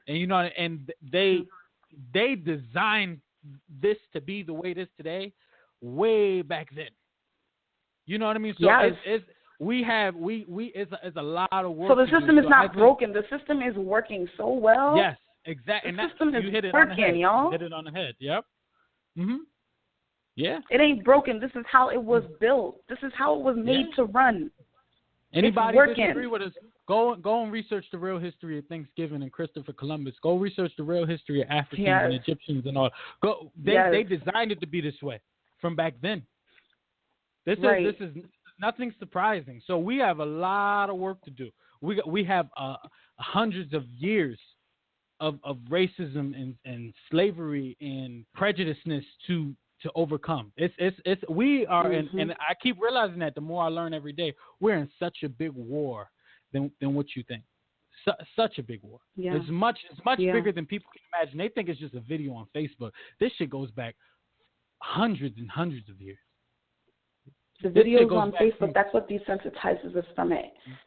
And you know, and they designed this to be the way it is today way back then. You know what I mean? So yes. it's a lot of work. So the system is not think, broken. The system is working so well. Yes, exactly. The And system is you hit it working, on the head. y'all. You hit it on the head. Yep. Mhm. Yeah. It ain't broken. This is how it was built. This is how it was made to run. Anybody disagree with us? Go and research the real history of Thanksgiving and Christopher Columbus. Go research the real history of Africans and Egyptians and all. They designed it to be this way from back then. This is nothing surprising. So we have a lot of work to do. We have hundreds of years of racism and slavery and prejudiceness to overcome. We are and I keep realizing that the more I learn every day, we're in such a big war than what you think. Such a big war. Yeah. It's much bigger than people can imagine. They think it's just a video on Facebook. This shit goes back hundreds and hundreds of years. The videos on Facebook, that's what desensitizes us from it.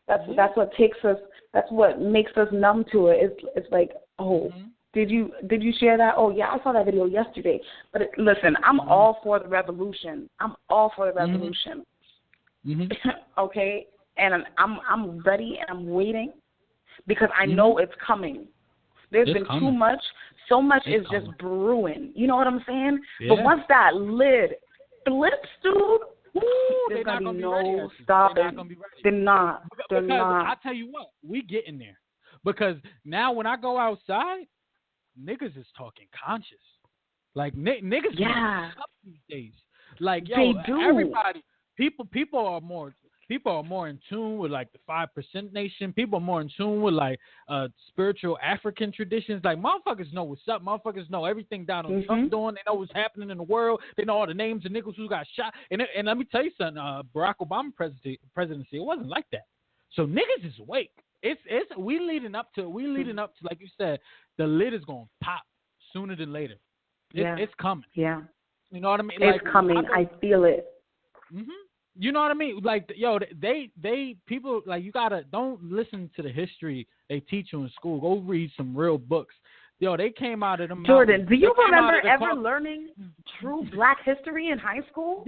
That's what takes us. That's what makes us numb to it. It's like, oh, did you share that? Oh yeah, I saw that video yesterday. But listen, I'm all for the revolution. I'm all for the revolution. Okay, and I'm ready and I'm waiting because I know it's coming. There's been too much. So much is just brewing. You know what I'm saying? Yeah. But once that lid flips, dude. There's going to be no stopping. They're not. I tell you what, we get in there. Because now when I go outside, niggas is talking conscious. Like, niggas these days. Like, yo, they do. Everybody, people are more in tune with, like, the 5% nation. People are more in tune with, like, spiritual African traditions. Like, motherfuckers know what's up. Motherfuckers know everything Donald Trump doing. They know what's happening in the world. They know all the names of niggas who got shot. And let me tell you something, Barack Obama presidency, it wasn't like that. So niggas is awake. We leading up to, like you said, the lid is going to pop sooner than later. It's coming. Yeah. You know what I mean? It's coming. I feel it. You know what I mean? Like, yo, people, like, you don't listen to the history they teach you in school. Go read some real books. Yo, they came out of them. Jordan, do you remember ever learning true Black history in high school?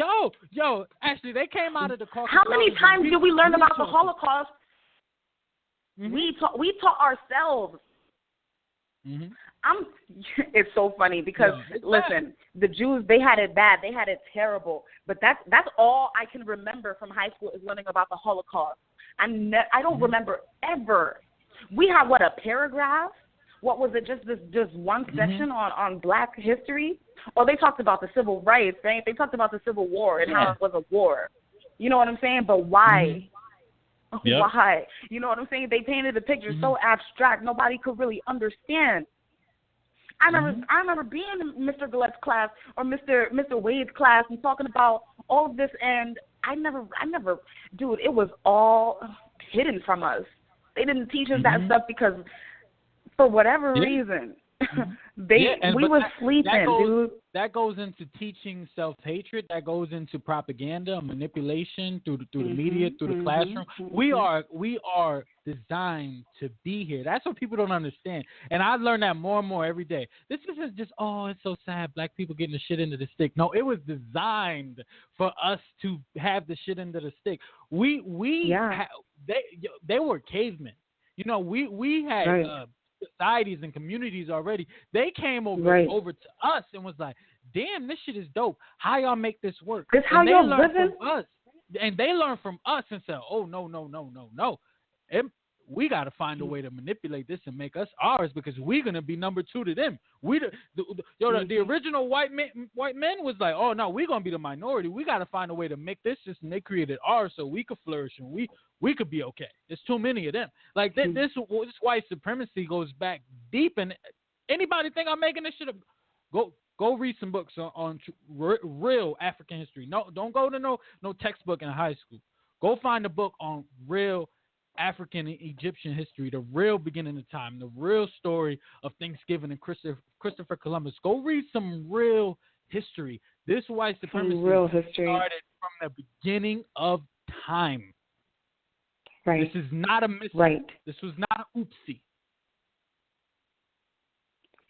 Yo, actually, they came out of the Caucasus. How many times did we learn about the Holocaust? We taught ourselves. It's so funny because listen, the Jews, they had it bad, they had it terrible. But that's all I can remember from high school is learning about the Holocaust. I don't remember ever. We had a paragraph? What was it? Just one section on Black history? Or they talked about the civil rights, right? They talked about the Civil War and how it was a war. You know what I'm saying? But why? Why? You know what I'm saying? They painted the picture so abstract, nobody could really understand. I remember being in Mr. Gillette's class or Mr. Wade's class and talking about all of this, and I never, dude, it was all hidden from us. They didn't teach us that stuff because, for whatever reason, we were sleeping, dude. That goes into teaching self-hatred. That goes into propaganda, manipulation through the media, through the classroom. We are designed to be here. That's what people don't understand. And I learn that more and more every day. This isn't just, it's so sad, Black people getting the shit into the stick. No, it was designed for us to have the shit into the stick. They were cavemen. You know, we had societies and communities already. They came over to us and was like, damn, this shit is dope. How y'all make this work? This how y'all living? And they learn from us and say, oh, no. We got to find a way to manipulate this and make us ours because we're going to be number two to them. The original white men was like, oh, no, we're going to be the minority. We got to find a way to make this system. They created ours so we could flourish and we could be okay. There's too many of them. Like, this white supremacy goes back deep. And anybody think I'm making this shit up? Go read some books on real African history. No, don't go to no textbook in high school. Go find a book on real African and Egyptian history, the real beginning of time, the real story of Thanksgiving and Christopher Columbus. Go read some real history. This white supremacy started from the beginning of time. Right. This is not a mistake. Right. This was not an oopsie.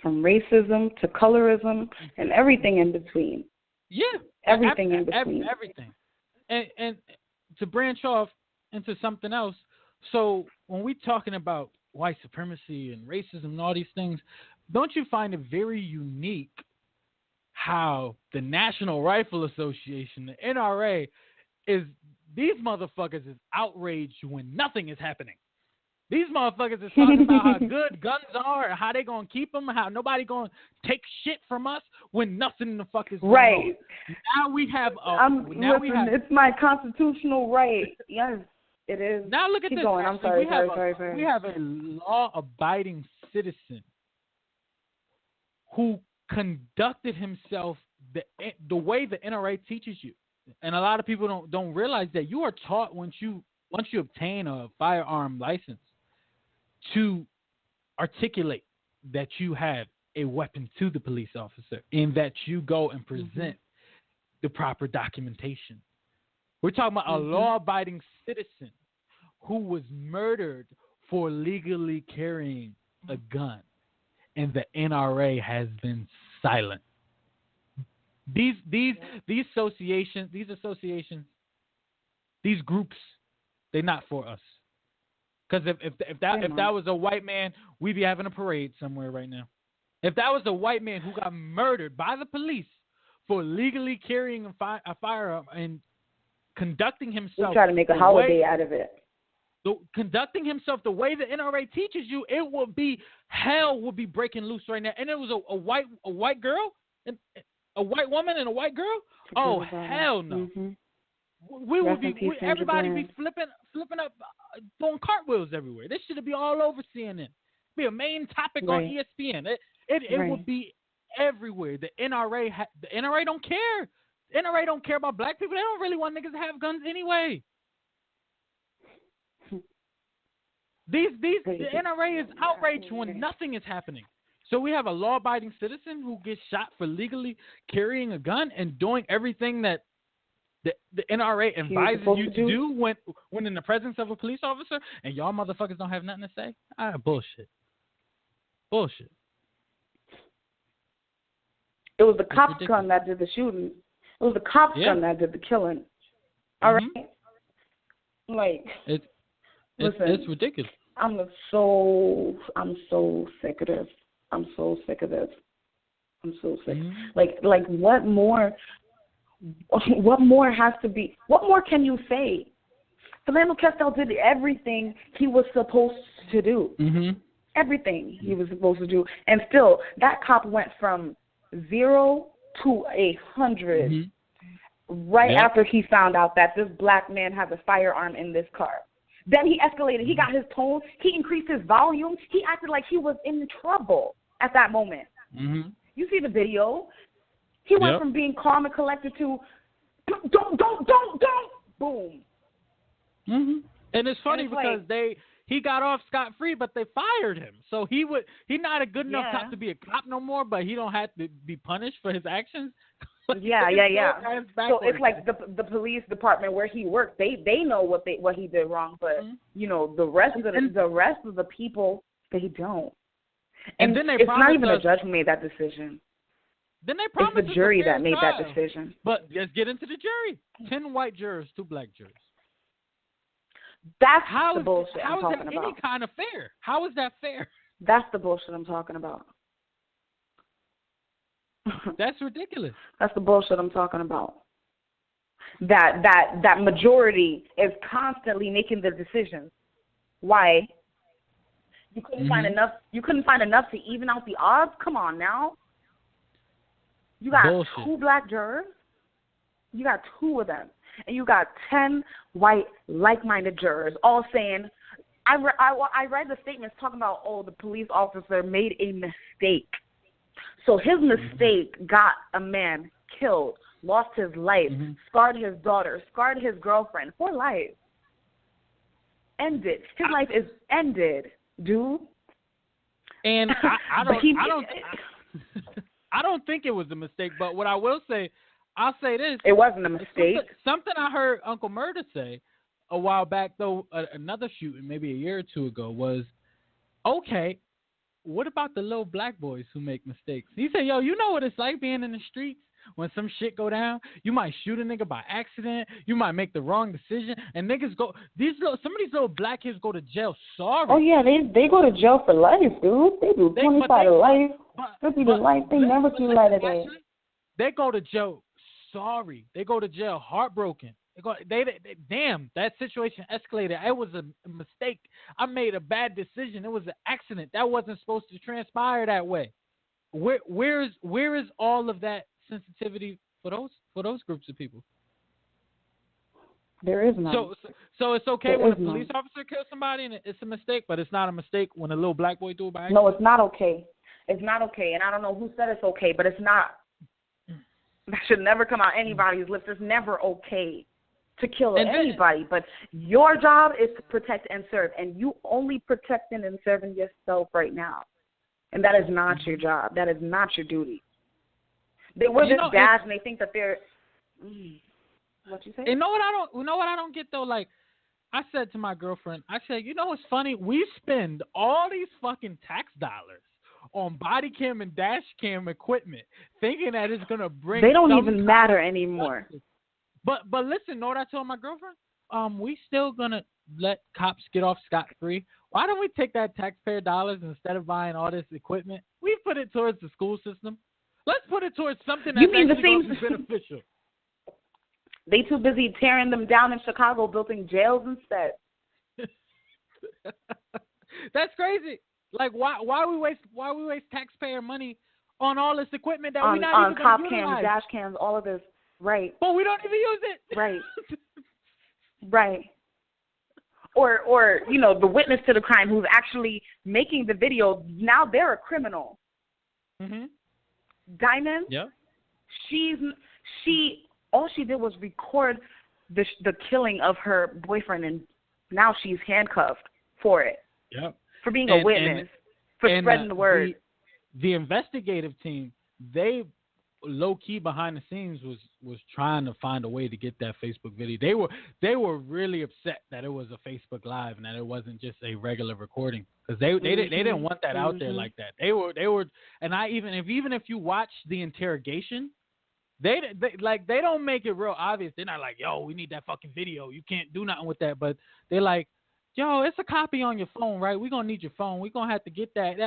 From racism to colorism and everything in between. Yeah, everything in between. Everything. And to branch off into something else, so when we're talking about white supremacy and racism and all these things, don't you find it very unique how the National Rifle Association, the NRA, these motherfuckers is outraged when nothing is happening. These motherfuckers is talking about how good guns are and how they gonna keep them, how nobody gonna take shit from us when nothing the fuck is going on. Now we have it's my constitutional right. Yes, it is. Now look at Keep this. going. I'm sorry. We have a law-abiding citizen who conducted himself the way the NRA teaches you, and a lot of people don't realize that you are taught once you obtain a firearm license to articulate that you have a weapon to the police officer and that you go and present the proper documentation. We're talking about a law-abiding citizen who was murdered for legally carrying a gun, and the NRA has been silent. These associations, these groups, they're not for us. Because if that was a white man, we'd be having a parade somewhere right now. If that was a white man who got murdered by the police for legally carrying a firearm and conducting himself, we try to make a holiday out of it. Conducting himself the way the NRA teaches you, hell would be breaking loose right now. And it was a white girl, and a white woman and a white girl. Oh hell no! We would everybody be flipping up, throwing cartwheels everywhere. This should be all over CNN. Be a main topic on ESPN. It would be everywhere. The NRA don't care. The NRA don't care about black people. They don't really want niggas to have guns anyway. The NRA is outraged when nothing is happening. So we have a law-abiding citizen who gets shot for legally carrying a gun and doing everything that the NRA advises you to do when in the presence of a police officer, and y'all motherfuckers don't have nothing to say? Bullshit. Bullshit. It was the cop's gun that did the shooting. It was the cop's gun that did the killing. All right? Like, it's ridiculous. I'm so sick of this. I'm so sick of this. I'm so sick. Like what more has to be? What more can you say? Philando Castile did everything he was supposed to do. Everything he was supposed to do, and still that cop went from 0 to 100 after he found out that this black man has a firearm in this car. Then he escalated. He got his tone. He increased his volume. He acted like he was in trouble at that moment. You see the video? He went from being calm and collected to don't, boom. And it's funny because he got off scot-free, but they fired him. So he's not a good enough cop to be a cop no more, but he don't have to be punished for his actions. So it's like the police department where he worked, they know what he did wrong, but the rest of the people, they don't. And then it's not even a judge who made that decision. Then they promised it's the jury that made that decision. But let's get into the jury. 10 white jurors, 2 black jurors. That's the bullshit I'm talking about. How is that any kind of fair? How is that fair? That's the bullshit I'm talking about. That's ridiculous. That's the bullshit I'm talking about. That majority is constantly making the decisions. Why? You couldn't find enough. You couldn't find enough to even out the odds. Come on now. You got bullshit. 2 black jurors. You got 2 of them, and you got 10 white like-minded jurors all saying. I read the statements talking about the police officer made a mistake. So his mistake got a man killed, lost his life, scarred his daughter, scarred his girlfriend for life. Ended. His life is ended, dude. And I don't think it was a mistake, but what I will say, I'll say this. It wasn't a mistake. Something I heard Uncle Murda say a while back, though, another shooting maybe a year or 2 ago, was, okay, what about the little black boys who make mistakes? He said, yo, you know what it's like being in the streets when some shit go down, you might shoot a nigga by accident. You might make the wrong decision, and niggas go. Some of these little black kids go to jail. Sorry. Oh yeah, they go to jail for life, dude. They do 25 to life, 50 to life. They never see light of day. They go to jail. Sorry, they go to jail heartbroken. They damn, that situation escalated. It was a mistake. I made a bad decision. It was an accident. That wasn't supposed to transpire that way. Where is all of that sensitivity for those groups of people? There is none. So it's okay when a police officer kills somebody and it's a mistake, but it's not a mistake when a little black boy do it by accident? No, it's not okay. It's not okay, and I don't know who said it's okay, but it's not. That should never come out anybody's lips. It's never okay to kill anybody, but your job is to protect and serve, and you only protecting and serving yourself right now, and that is not your job. That is not your duty. They wear this badge and they think that they're. What you say? You know what I don't get though? Like, I said to my girlfriend, I said, you know what's funny? We spend all these fucking tax dollars on body cam and dash cam equipment, thinking that it's gonna bring. They don't even matter anymore. But listen, know what I told my girlfriend? We still gonna let cops get off scot-free. Why don't we take that taxpayer dollars instead of buying all this equipment? We put it towards the school system. Let's put it towards something that's beneficial. They too busy tearing them down in Chicago, building jails instead. That's crazy. Like why we waste taxpayer money on all this equipment that we not even cop gonna cams, utilize? dash cams, all of this. Right. But we don't even use it. Right. Right. Or the witness to the crime who's actually making the video, now they're a criminal. Mhm. Diamond. Yeah. All she did was record the killing of her boyfriend, and now she's handcuffed for it. Yep. For being a witness, for spreading the word. The investigative team, they low key behind the scenes was trying to find a way to get that Facebook video. They were really upset that it was a Facebook Live and that it wasn't just a regular recording, because they didn't want that out there like that. They were, and even if you watch the interrogation, they don't make it real obvious. They're not like, yo, we need that fucking video. You can't do nothing with that. But they're like, yo, it's a copy on your phone, right? We're gonna need your phone. We're gonna have to get that.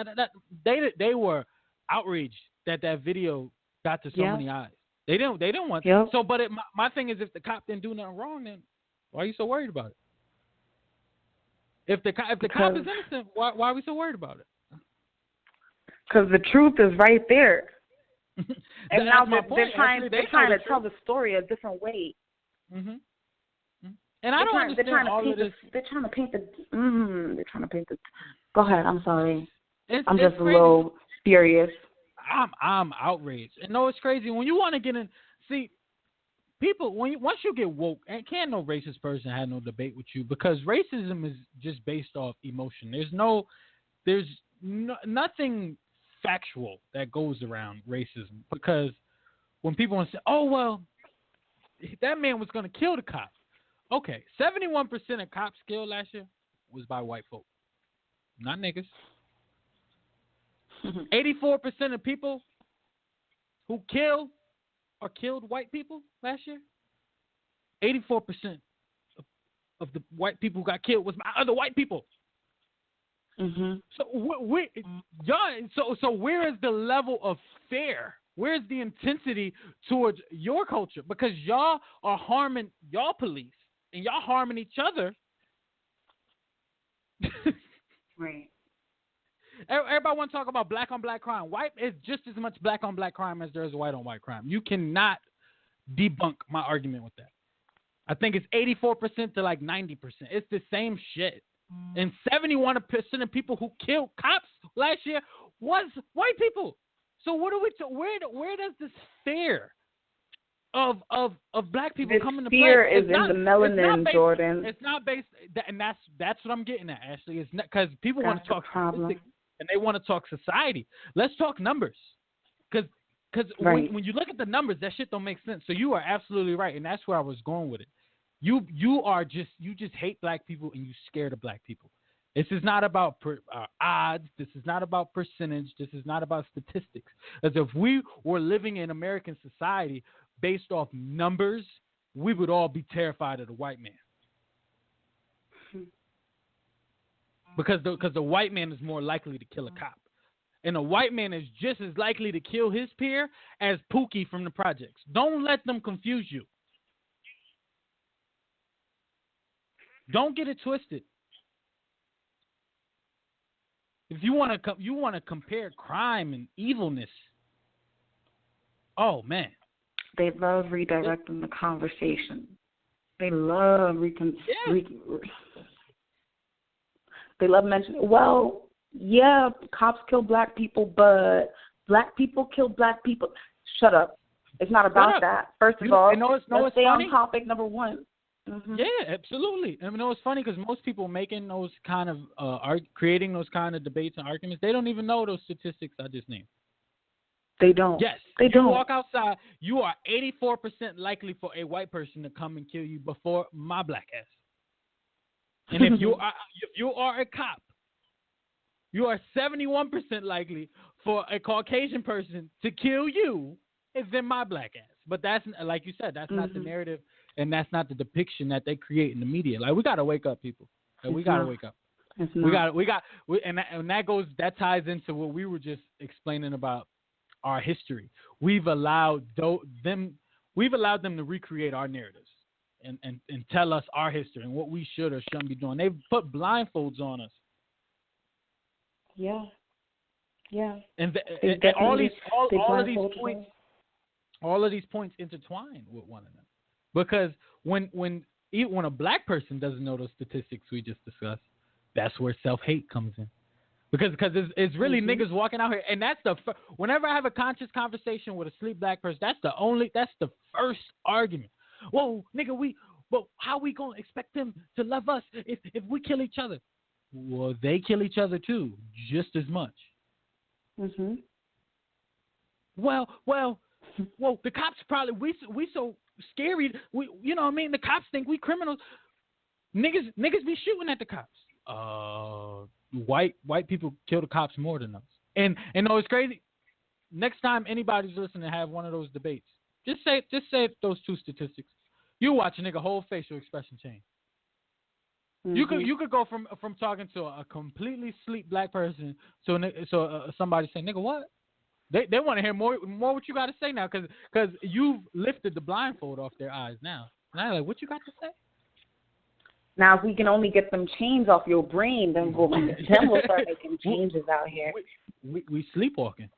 They were outraged that video got to so many eyes. They didn't want that. So, but my thing is, if the cop didn't do nothing wrong, then why are you so worried about it? If the cop is innocent, why are we so worried about it? Because the truth is right there. And now they're trying to tell the story a different way. Mm-hmm. And I don't understand all of this. They're trying to paint the. Go ahead. I'm sorry. I'm just crazy. A little furious. I'm outraged. And no, it's crazy when you want to get in. See, people once you get woke, and can't no racist person have no debate with you, because racism is just based off emotion. There's nothing factual that goes around racism, because when people want to say, oh well, that man was going to kill the cop. Okay, 71% of cops killed last year was by white folk, not niggas. 84% of people who killed white people last year, 84% of the white people who got killed was by other white people. Mm-hmm. So where is the level of fair? Where's the intensity towards your culture? Because y'all are harming y'all police and y'all harming each other. Right. Everybody want to talk about black on black crime. White is just as much black on black crime as there is white on white crime. You cannot debunk my argument with that. I think it's 84% to like 90%. It's the same shit. And 71% of people who killed cops last year was white people. So what are we? Where does this fear of black people come into play? Fear is in the melanin, Jordan. It's not based, and that's what I'm getting at, Ashley. It's not because people want to talk statistics and they want to talk society. Let's talk numbers, because when you look at the numbers, that shit don't make sense. So you are absolutely right, and that's where I was going with it. You just hate black people and you scared of black people. This is not about odds. This is not about percentage. This is not about statistics. As if we were living in American society based off numbers, we would all be terrified of the white man. Because the white man is more likely to kill a cop. And a white man is just as likely to kill his peer as Pookie from the projects. Don't let them confuse you. Don't get it twisted. If you want to compare crime and evilness, oh man, they love redirecting the conversation. They love they love mentioning. Well, yeah, cops kill black people, but black people kill black people. Shut up. It's not about that. First of all, let's stay on topic number one. Mm-hmm. Yeah, absolutely. I mean, it's funny because most people making those kind of creating those kind of debates and arguments, they don't even know those statistics I just named. They don't. Yes, they don't. You walk outside, you are 84% likely for a white person to come and kill you before my black ass. And if you are a cop, you are 71% likely for a Caucasian person to kill you than my black ass. But that's, like you said, that's not the narrative. And that's not the depiction that they create in the media. Like, we got to wake up, people. Like, we got to wake up. That ties into what we were just explaining about our history. We've allowed them to recreate our narratives and tell us our history and what we should or shouldn't be doing. They've put blindfolds on us. Yeah. Yeah. And all of these points intertwine with one another. Because when a black person doesn't know those statistics we just discussed, that's where self-hate comes in. Because it's really niggas walking out here, and that's whenever I have a conscious conversation with a sleep black person, that's the first argument. Whoa, nigga, how we gonna expect them to love us if we kill each other? Well, they kill each other too, just as much. Mhm. Well, the cops probably we so scary. You know what I mean? The cops think we criminals. Niggas be shooting at the cops. White people kill the cops more than us. And no, it's crazy. Next time anybody's listening to have one of those debates, just say those two statistics. You watch a nigga whole facial expression change. Mm-hmm. You could go from talking to a completely sleep black person to somebody saying, nigga, what? They want to hear more what you got to say now because you've lifted the blindfold off their eyes now. And I'm like, what you got to say? Now, if we can only get them chains off your brain, then we'll start making changes out here. We sleepwalking.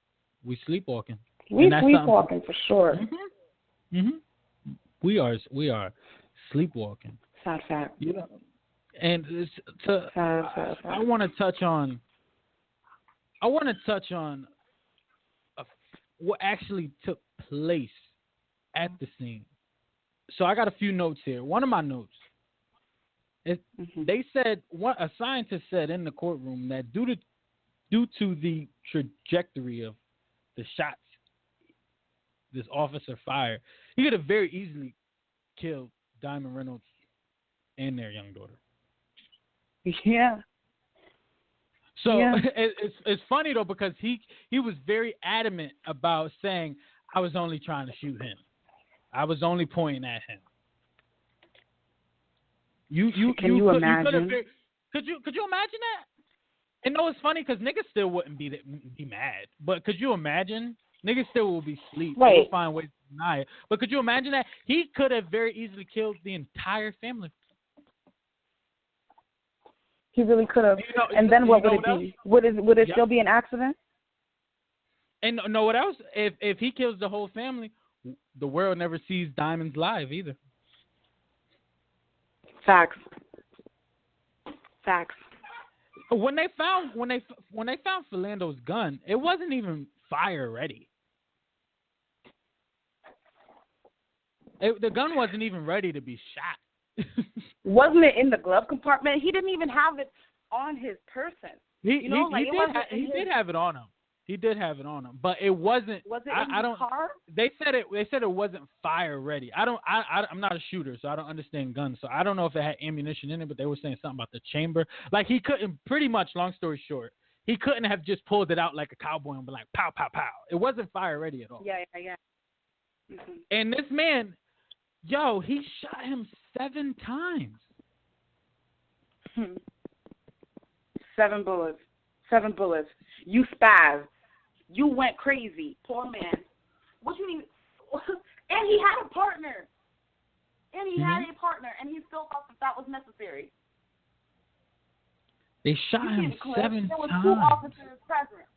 We sleepwalking. We sleepwalking for sure. Mm-hmm. Mm-hmm. We are sleepwalking. Sad fact. You know, and I want to touch on what actually took place at the scene. So I got a few notes here. One of my notes, they said, a scientist said in the courtroom that due to the trajectory of the shots this officer fired, he could have very easily killed Diamond Reynolds and their young daughter. Yeah. So it's funny though because he was very adamant about saying, I was only trying to shoot him. I was only pointing at him. Can you imagine? Could you imagine that? And no, it's funny because niggas still wouldn't be mad. But could you imagine? Niggas still will be asleep. Right. They'll find ways to deny it. But could you imagine that? He could have very easily killed the entire family. He really could have. And then what would it be? Would it still be an accident? And know what else? If he kills the whole family, the world never sees Diamonds live either. Facts. When they found Philando's gun, it wasn't even fire ready. The gun wasn't even ready to be shot. Wasn't it in the glove compartment? He didn't even have it on his person. He did have it on him. He did have it on him, but it wasn't. Was it in the car? They said it wasn't fire ready. I'm not a shooter, so I don't understand guns. So I don't know if it had ammunition in it, but they were saying something about the chamber. Like he couldn't. Pretty much, long story short, he couldn't have just pulled it out like a cowboy and be like pow pow pow. It wasn't fire ready at all. Yeah. Mm-hmm. And this man, he shot him 7 times. 7 bullets. 7 bullets. You spazzed. You went crazy. Poor man. What you need? And he had a partner. And he still thought that was necessary. They shot him 7 There was times. 2 officers present.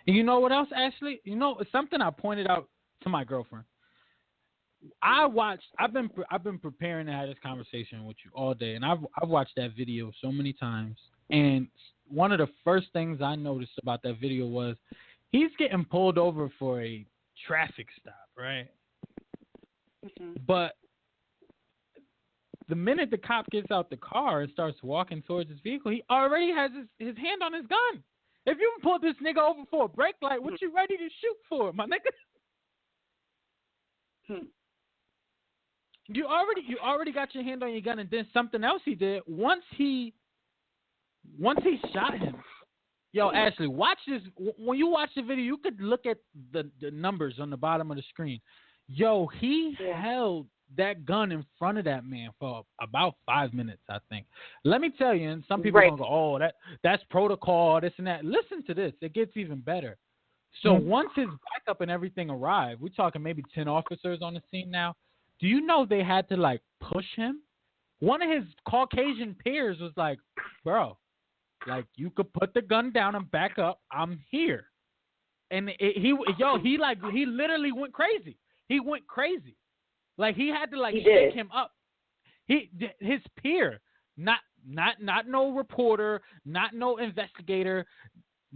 And you know what else, Ashley? It's something I pointed out to my girlfriend. I've been preparing to have this conversation with you all day, and I've watched that video so many times. And one of the first things I noticed about that video was he's getting pulled over for a traffic stop, right? Mm-hmm. But the minute the cop gets out the car and starts walking towards his vehicle, he already has his hand on his gun. If you pull this nigga over for a brake light, what you ready to shoot for, my nigga? You already got your hand on your gun, and then something else he did. Once he shot him, Ashley, watch this. When you watch the video, you could look at the numbers on the bottom of the screen. He held that gun in front of that man for about 5 minutes, I think. Let me tell you, and some people are gonna go, "Oh, that's protocol, this and that." Listen to this; it gets even better. So once his backup and everything arrived, we're talking maybe 10 officers on the scene now. Do you know they had to push him? One of his Caucasian peers was like, "Bro, you could put the gun down and back up. I'm here." And he literally went crazy. He went crazy. He had to shake him up. His peer, not no reporter, not no investigator.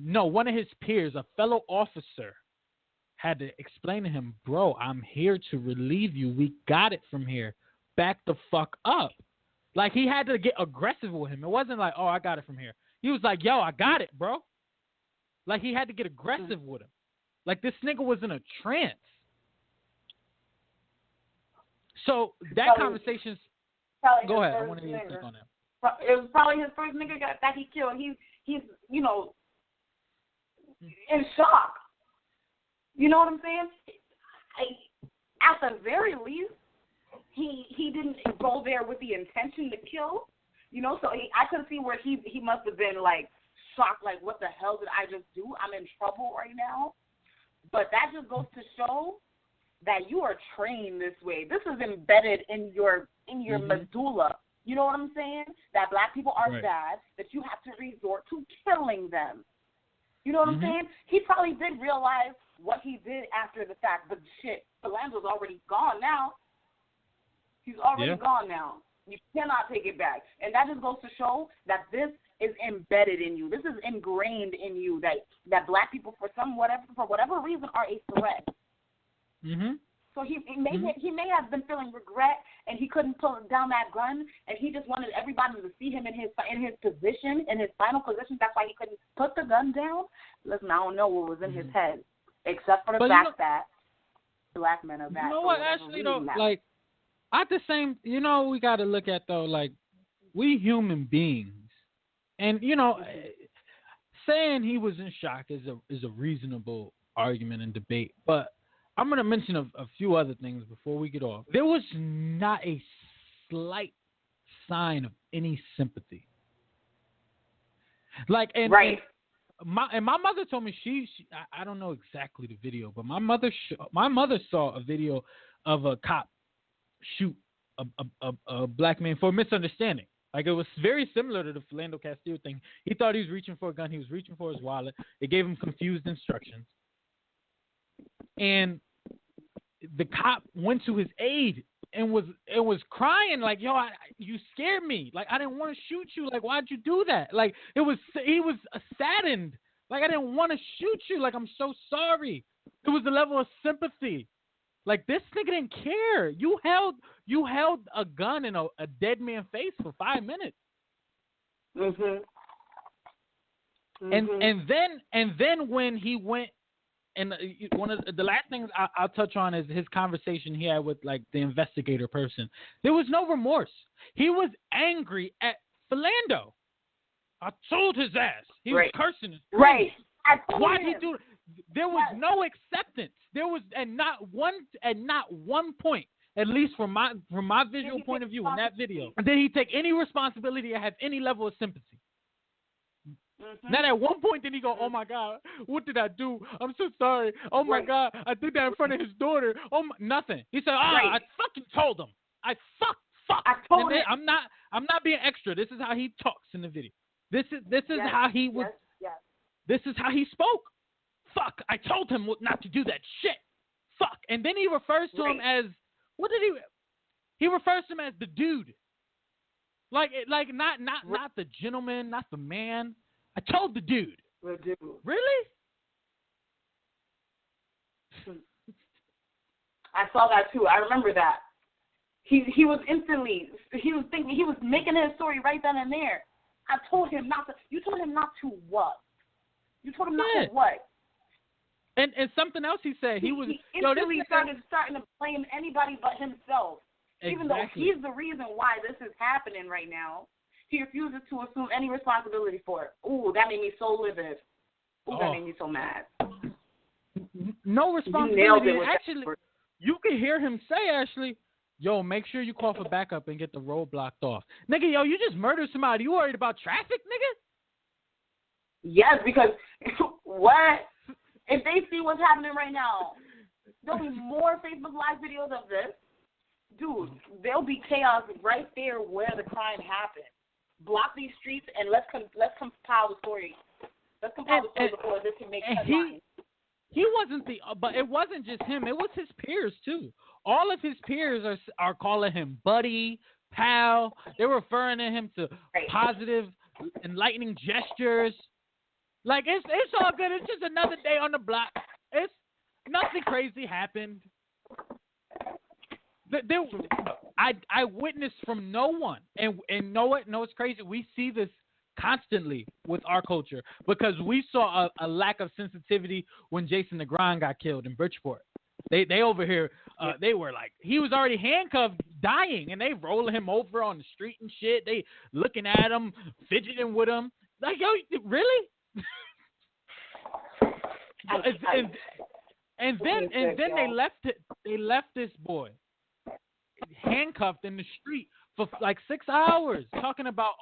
No, one of his peers, a fellow officer, had to explain to him, "Bro, I'm here to relieve you. We got it from here. Back the fuck up." He had to get aggressive with him. It wasn't like, "Oh, I got it from here." He was like, "Yo, I got it, bro." He had to get aggressive with him. This nigga was in a trance. So that conversation's... Go ahead. I want to hear you think on that. It was probably his first nigga that he killed. He's in shock. You know what I'm saying? At the very least, he didn't go there with the intention to kill. So I could see where he must have been shocked, what the hell did I just do? I'm in trouble right now. But that just goes to show that you are trained this way. This is embedded in your medulla. You know what I'm saying? That black people are bad, that you have to resort to killing them. You know what I'm saying? He probably did realize what he did after the fact, but shit, Philando's already gone now. He's already gone now. You cannot take it back. And that just goes to show that this is embedded in you. This is ingrained in you, that black people, for whatever reason, are a threat. So he may have been feeling regret, and he couldn't pull down that gun, and he just wanted everybody to see him in his position, in his final position. That's why he couldn't put the gun down. Listen, I don't know what was in his head, except for the fact that black men are bad. You know what, Ashley, though? At the same, we got to look at, though, we human beings, and, saying he was in shock is a reasonable argument and debate, but I'm going to mention a few other things before we get off. There was not a slight sign of any sympathy. And my mother told me I don't know exactly the video, but my mother saw a video of a cop shoot a black man for a misunderstanding. It was very similar to the Philando Castile thing. He thought he was reaching for a gun. He was reaching for his wallet. It gave him confused instructions. And the cop went to his aid and was crying "Yo, you scared me. I didn't want to shoot you. Why'd you do that?" He was saddened. I didn't want to shoot you. I'm so sorry. It was the level of sympathy. This nigga didn't care. You held a gun in a dead man's face for 5 minutes. And then when he went, and one of the last things I'll touch on is his conversation he had with like the investigator person. There was no remorse. He was angry at Philando. I told his ass. He was cursing his friend. Right. Why'd he do it? There was no acceptance. There was and not one point, at least from my visual point of view in that video, did he take any responsibility or have any level of sympathy. Not at one point did he go, "Oh my God, what did I do? I'm so sorry. Oh my God, I did that in front of his daughter." Nothing. He said, I fucking told him. I told him. I'm not being extra. This is how he talks in the video. This is how he was. Yes. This is how he spoke. Fuck, I told him not to do that shit. Fuck. And then he refers to him as, what did he refers to him as the dude. Like not the gentleman, not the man. I told the dude. The dude. Really? I saw that too. I remember that. He was making his story right then and there. I told him not to. You told him not to what? You told him not to what? And something else he said. He instantly starting to blame anybody but himself. Exactly. Even though he's the reason why this is happening right now. He refuses to assume any responsibility for it. Ooh, that made me so livid. Ooh, that made me so mad. No responsibility. Actually, you can hear him say, Ashley, "Yo, make sure you call for backup and get the road blocked off." Nigga, yo, you just murdered somebody. You worried about traffic, nigga? Yes, because what? If they see what's happening right now, there'll be more Facebook Live videos of this. Dude, there'll be chaos right there where the crime happened. Block these streets and let's compile the story. Let's compile the story before this can make headlines. He wasn't but it wasn't just him. It was his peers too. All of his peers are calling him buddy, pal. They're referring to him to positive, enlightening gestures. Like it's all good. It's just another day on the block. It's nothing crazy happened. I witnessed from no one, and know what? No, it's crazy. We see this constantly with our culture because we saw a lack of sensitivity when Jason Negron got killed in Bridgeport. They over here, they were like, he was already handcuffed, dying, and they rolling him over on the street and shit. They looking at him, fidgeting with him. Like, yo, really? and then they left this boy handcuffed in the street for like 6 hours, talking about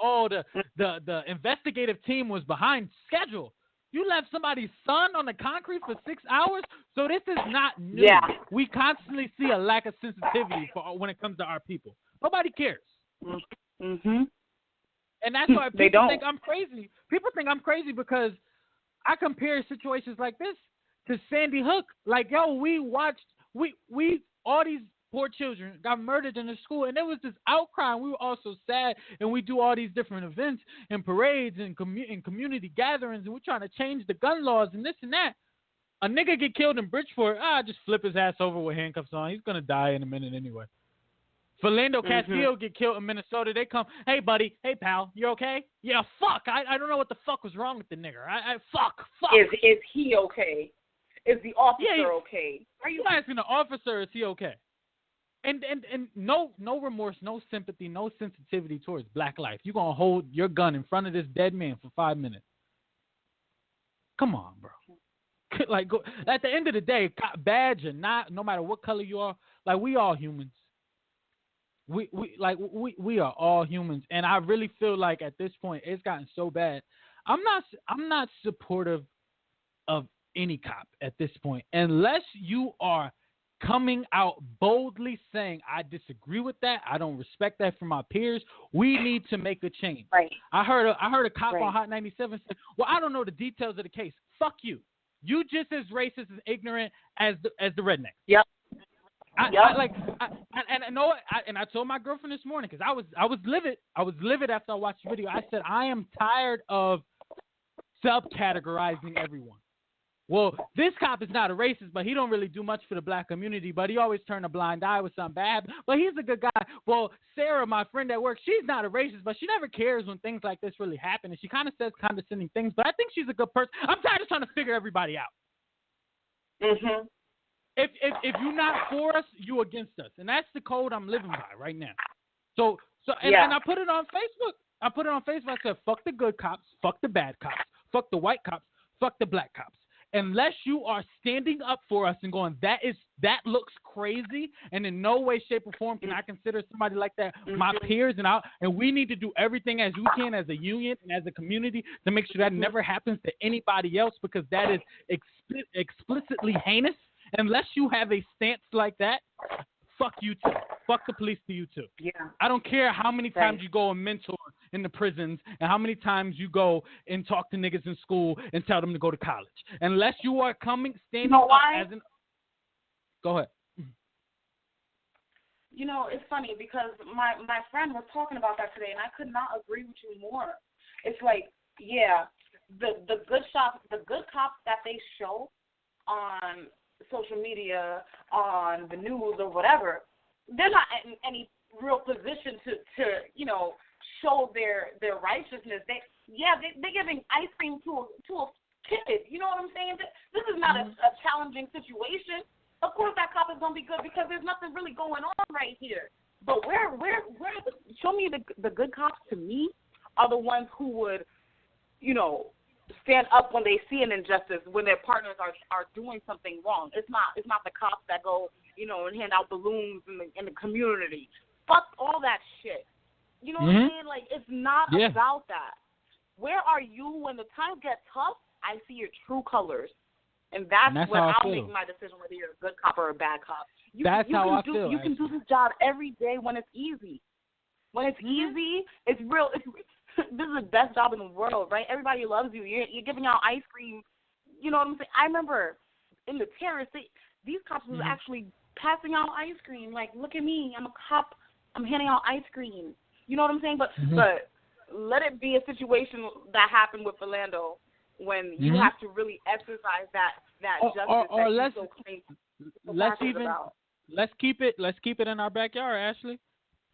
the investigative team was behind schedule. You left somebody's son on the concrete for 6 hours, so this is not new. Yeah. We constantly see a lack of sensitivity when it comes to our people. Nobody cares. Mm-hmm. And that's why people think I'm crazy. People think I'm crazy because I compare situations like this to Sandy Hook. Like, yo, we all these poor children got murdered in the school, and there was this outcry, and we were all so sad, and we do all these different events and parades and community gatherings, and we're trying to change the gun laws and this and that. A nigga get killed in Bridgeport, just flip his ass over with handcuffs on. He's going to die in a minute anyway. Philando Castile get killed in Minnesota. They come, "Hey, buddy. Hey, pal. You okay?" Yeah, fuck. I don't know what the fuck was wrong with the nigger. Fuck. Is he okay? Is the officer okay? Are you asking the officer, is he okay? And no remorse, no sympathy, no sensitivity towards black life. You're going to hold your gun in front of this dead man for 5 minutes. Come on, bro. Like, at the end of the day, badge or not, no matter what color you are, like, we all humans. We are all humans. And I really feel like at this point, it's gotten so bad. I'm not supportive of any cop at this point, unless you are coming out boldly saying, "I disagree with that. I don't respect that from my peers. We need to make a change." Right. I heard a cop on Hot 97 say, "Well, I don't know the details of the case." Fuck you. You just as racist and ignorant as the redneck. Yep. I know what? I told my girlfriend this morning because I was livid. I was livid after I watched the video. I said I am tired of subcategorizing everyone. well, this cop is not a racist, but he don't really do much for the black community, but he always turn a blind eye with something bad, but he's a good guy. Well, Sarah, my friend at work, she's not a racist, but she never cares when things like this really happen, and she kind of says condescending things, but I think she's a good person. I'm tired of trying to figure everybody out. Mm-hmm. If you're not for us, you against us, and that's the code I'm living by right now. So and I put it on Facebook. I said, fuck the good cops, fuck the bad cops, fuck the white cops, fuck the black cops. Unless you are standing up for us and going, that looks crazy, and in no way, shape, or form can I consider somebody like that my peers, and we need to do everything as we can as a union and as a community to make sure that never happens to anybody else, because that is explicitly heinous. Unless you have a stance like that, fuck you too. Fuck the police to you too. Yeah. I don't care how many times you go and mentor in the prisons and how many times you go and talk to niggas in school and tell them to go to college. Unless you are standing up as an... Go ahead. You know, it's funny because my friend was talking about that today, and I could not agree with you more. It's like, yeah, the good cops that they show on social media, on the news or whatever, they're not in any real position to show their righteousness. They're giving ice cream to a kid. You know what I'm saying? This is not a challenging situation. Of course that cop is gonna be good because there's nothing really going on right here. But where show me the good cops to me are the ones who would, stand up when they see an injustice, when their partners are doing something wrong. It's not the cops that go, and hand out balloons in the community. Fuck all that shit. You know what I'm saying? Like, it's not about that. Where are you when the times get tough? I see your true colors. And that's when I'll make my decision whether you're a good cop or a bad cop. That's how I feel. You can do this job every day when it's easy. When it's easy, it's real. This is the best job in the world, right? Everybody loves you. You're giving out ice cream. You know what I'm saying? I remember in the terrace, these cops was actually passing out ice cream. Like, look at me. I'm a cop. I'm handing out ice cream. You know what I'm saying? But let it be a situation that happened with Philando when you have to really exercise that justice or that you so crazy. Let's keep it in our backyard, Ashley.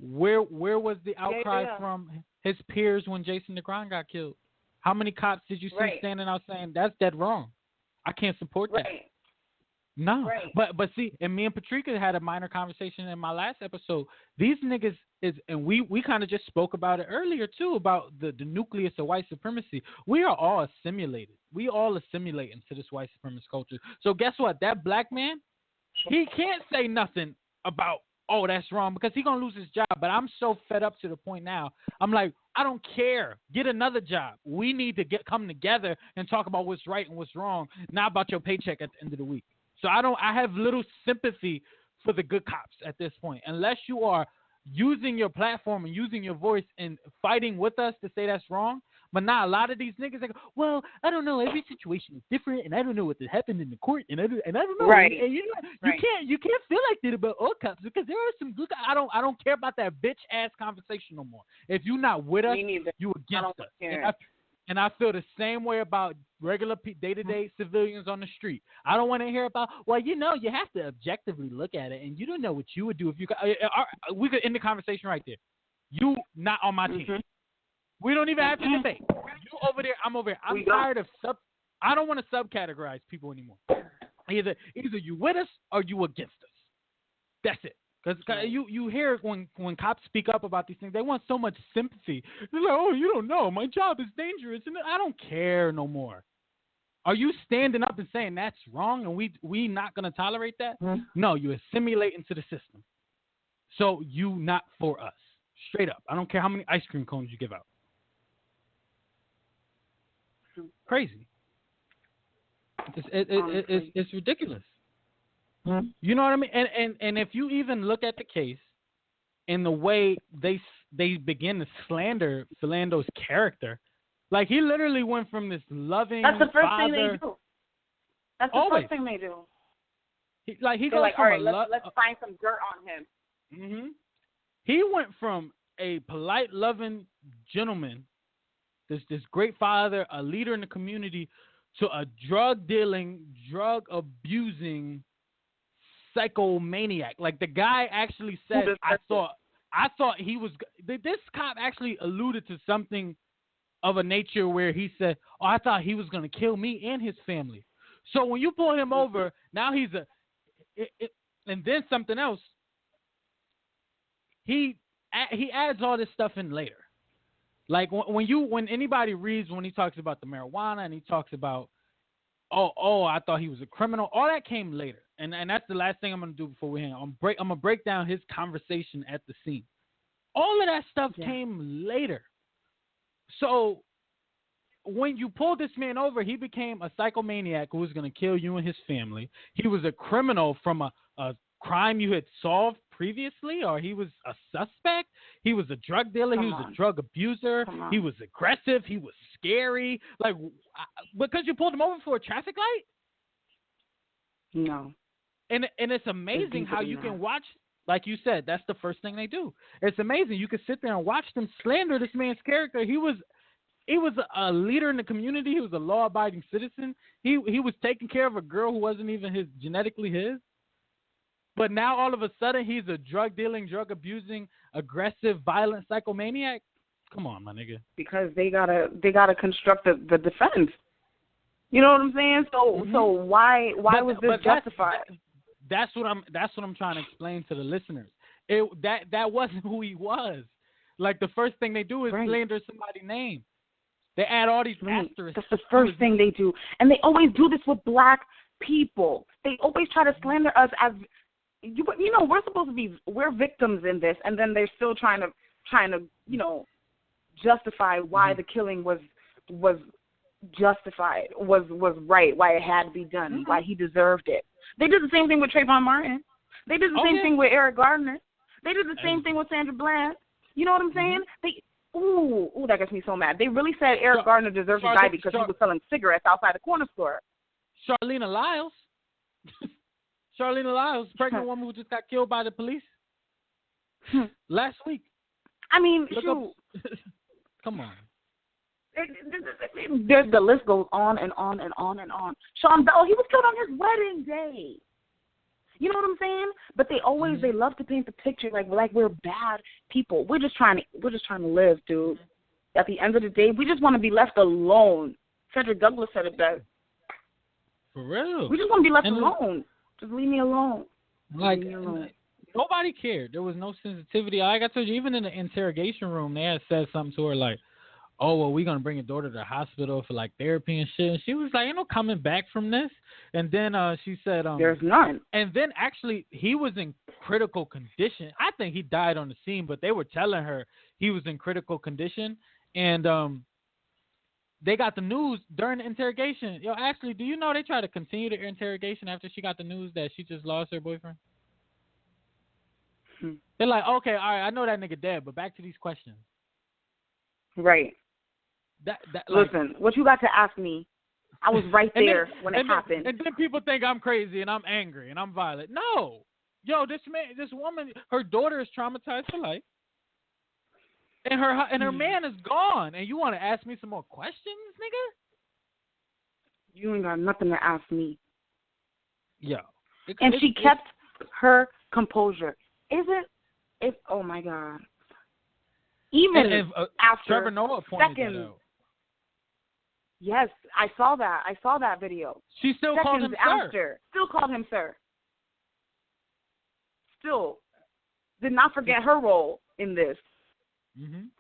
Where was the outcry from his peers when Jason DeGron got killed? How many cops did you see standing out saying that's dead wrong? I can't support that. No, but see, and me and Patrika had a minor conversation in my last episode. These niggas and we kind of just spoke about it earlier too, about the nucleus of white supremacy. We are all assimilated. We all assimilate into this white supremacist culture. So guess what? That black man, he can't say nothing about, oh, that's wrong, because he's going to lose his job. But I'm so fed up to the point now, I'm like, I don't care. Get another job. We need to come together and talk about what's right and what's wrong, not about your paycheck at the end of the week. So I have little sympathy for the good cops at this point. Unless you are using your platform and using your voice and fighting with us to say that's wrong. But now a lot of these niggas, like, well, I don't know. Every situation is different, and I don't know what happened in the court, and I don't know. Right. And you can't feel like that about all cops, because there are some good. I don't care about that bitch ass conversation no more. If you're not with us, you against us. And I feel the same way about regular day-to-day civilians on the street. I don't want to hear about, well, you have to objectively look at it, and you don't know what you would do if you. We could end the conversation right there. You not on my team. We don't even have to debate. You over there, I'm over here. I'm tired of I don't want to subcategorize people anymore. Either you with us or you against us. That's it. Because you hear when cops speak up about these things, they want so much sympathy. They're like, oh, you don't know. My job is dangerous. And I don't care no more. Are you standing up and saying that's wrong and we not going to tolerate that? No, you assimilate into the system. So you not for us. Straight up. I don't care how many ice cream cones you give out. Crazy. It's ridiculous. You know what I mean? And if you even look at the case and the way they begin to slander Philando's character, like he literally went from this loving. That's the first thing they do. That's the first thing they do. He goes like, from all right, let's find some dirt on him. He went from a polite, loving gentleman, this great father, a leader in the community, to a drug dealing, drug abusing psychomaniac. Like the guy actually said, I thought he was. This cop actually alluded to something of a nature where he said, "Oh, I thought he was going to kill me and his family." So when you pull him over, now he's and then something else. He adds all this stuff in later. Like when anybody reads when he talks about the marijuana and he talks about, oh, I thought he was a criminal. All that came later, and that's the last thing I'm gonna do before we hang on. I'm gonna break down his conversation at the scene. All of that stuff came later. So when you pulled this man over, he became a psychomaniac who was gonna kill you and his family. He was a criminal from a crime you had solved previously, or he was a suspect. He was a drug dealer. He was a drug abuser. He was aggressive. He was scary. Like, because you pulled him over for a traffic light? No. And it's amazing how you can watch, like you said, that's the first thing they do. It's amazing. You can sit there and watch them slander this man's character. He was a leader in the community. He was a law-abiding citizen. He was taking care of a girl who wasn't even genetically his. But now all of a sudden he's a drug dealing, drug abusing, aggressive, violent psychomaniac. Come on, my nigga. Because they gotta construct the defense. You know what I'm saying? So why was this justified? That's what I'm trying to explain to the listeners. That wasn't who he was. Like the first thing they do is slander somebody's name. They add all these asterisks. That's the first thing they do, and they always do this with black people. They always try to slander us as. You know, we're victims in this, and then they're still trying to justify why the killing was justified, was right, why it had to be done, why he deserved it. They did the same thing with Trayvon Martin. They did the same thing with Eric Gardner. They did the same thing with Sandra Bland. You know what I'm saying? That gets me so mad. They really said Eric Gardner deserves to die because he was selling cigarettes outside the corner store. Charlena Lyles. Charlena Lyles, pregnant woman who just got killed by the police last week. I mean, Come on. The list goes on and on and on and on. Sean Bell, he was killed on his wedding day. You know what I'm saying? But they love to paint the picture like we're bad people. We're just trying to live, dude. At the end of the day, we just want to be left alone. Frederick Douglass said it best. For real. We just want to be left alone. Just leave me alone. Nobody cared. There was no sensitivity. Like I told you, even in the interrogation room, they had said something to her like, "Oh, well, we're gonna bring your daughter to the hospital for like therapy and shit." And she was like, "Ain't no coming back from this." And then she said, "There's none." And then actually, he was in critical condition. I think he died on the scene, but they were telling her he was in critical condition, and they got the news during the interrogation. Yo, actually, do you know they tried to continue the interrogation after she got the news that she just lost her boyfriend? They're like, okay, all right, I know that nigga dead, but back to these questions. Right. Listen, what you got to ask me? I was right there when it happened. And then people think I'm crazy and I'm angry and I'm violent. No. Yo, this woman, her daughter is traumatized for life. And her man is gone, and you want to ask me some more questions, nigga? You ain't got nothing to ask me. Yo. And she kept her composure. Oh my God. Even after Trevor Noah pointed seconds. that out. Yes, I saw that video. She still called him sir. Still called him sir. Still did not forget her role in this.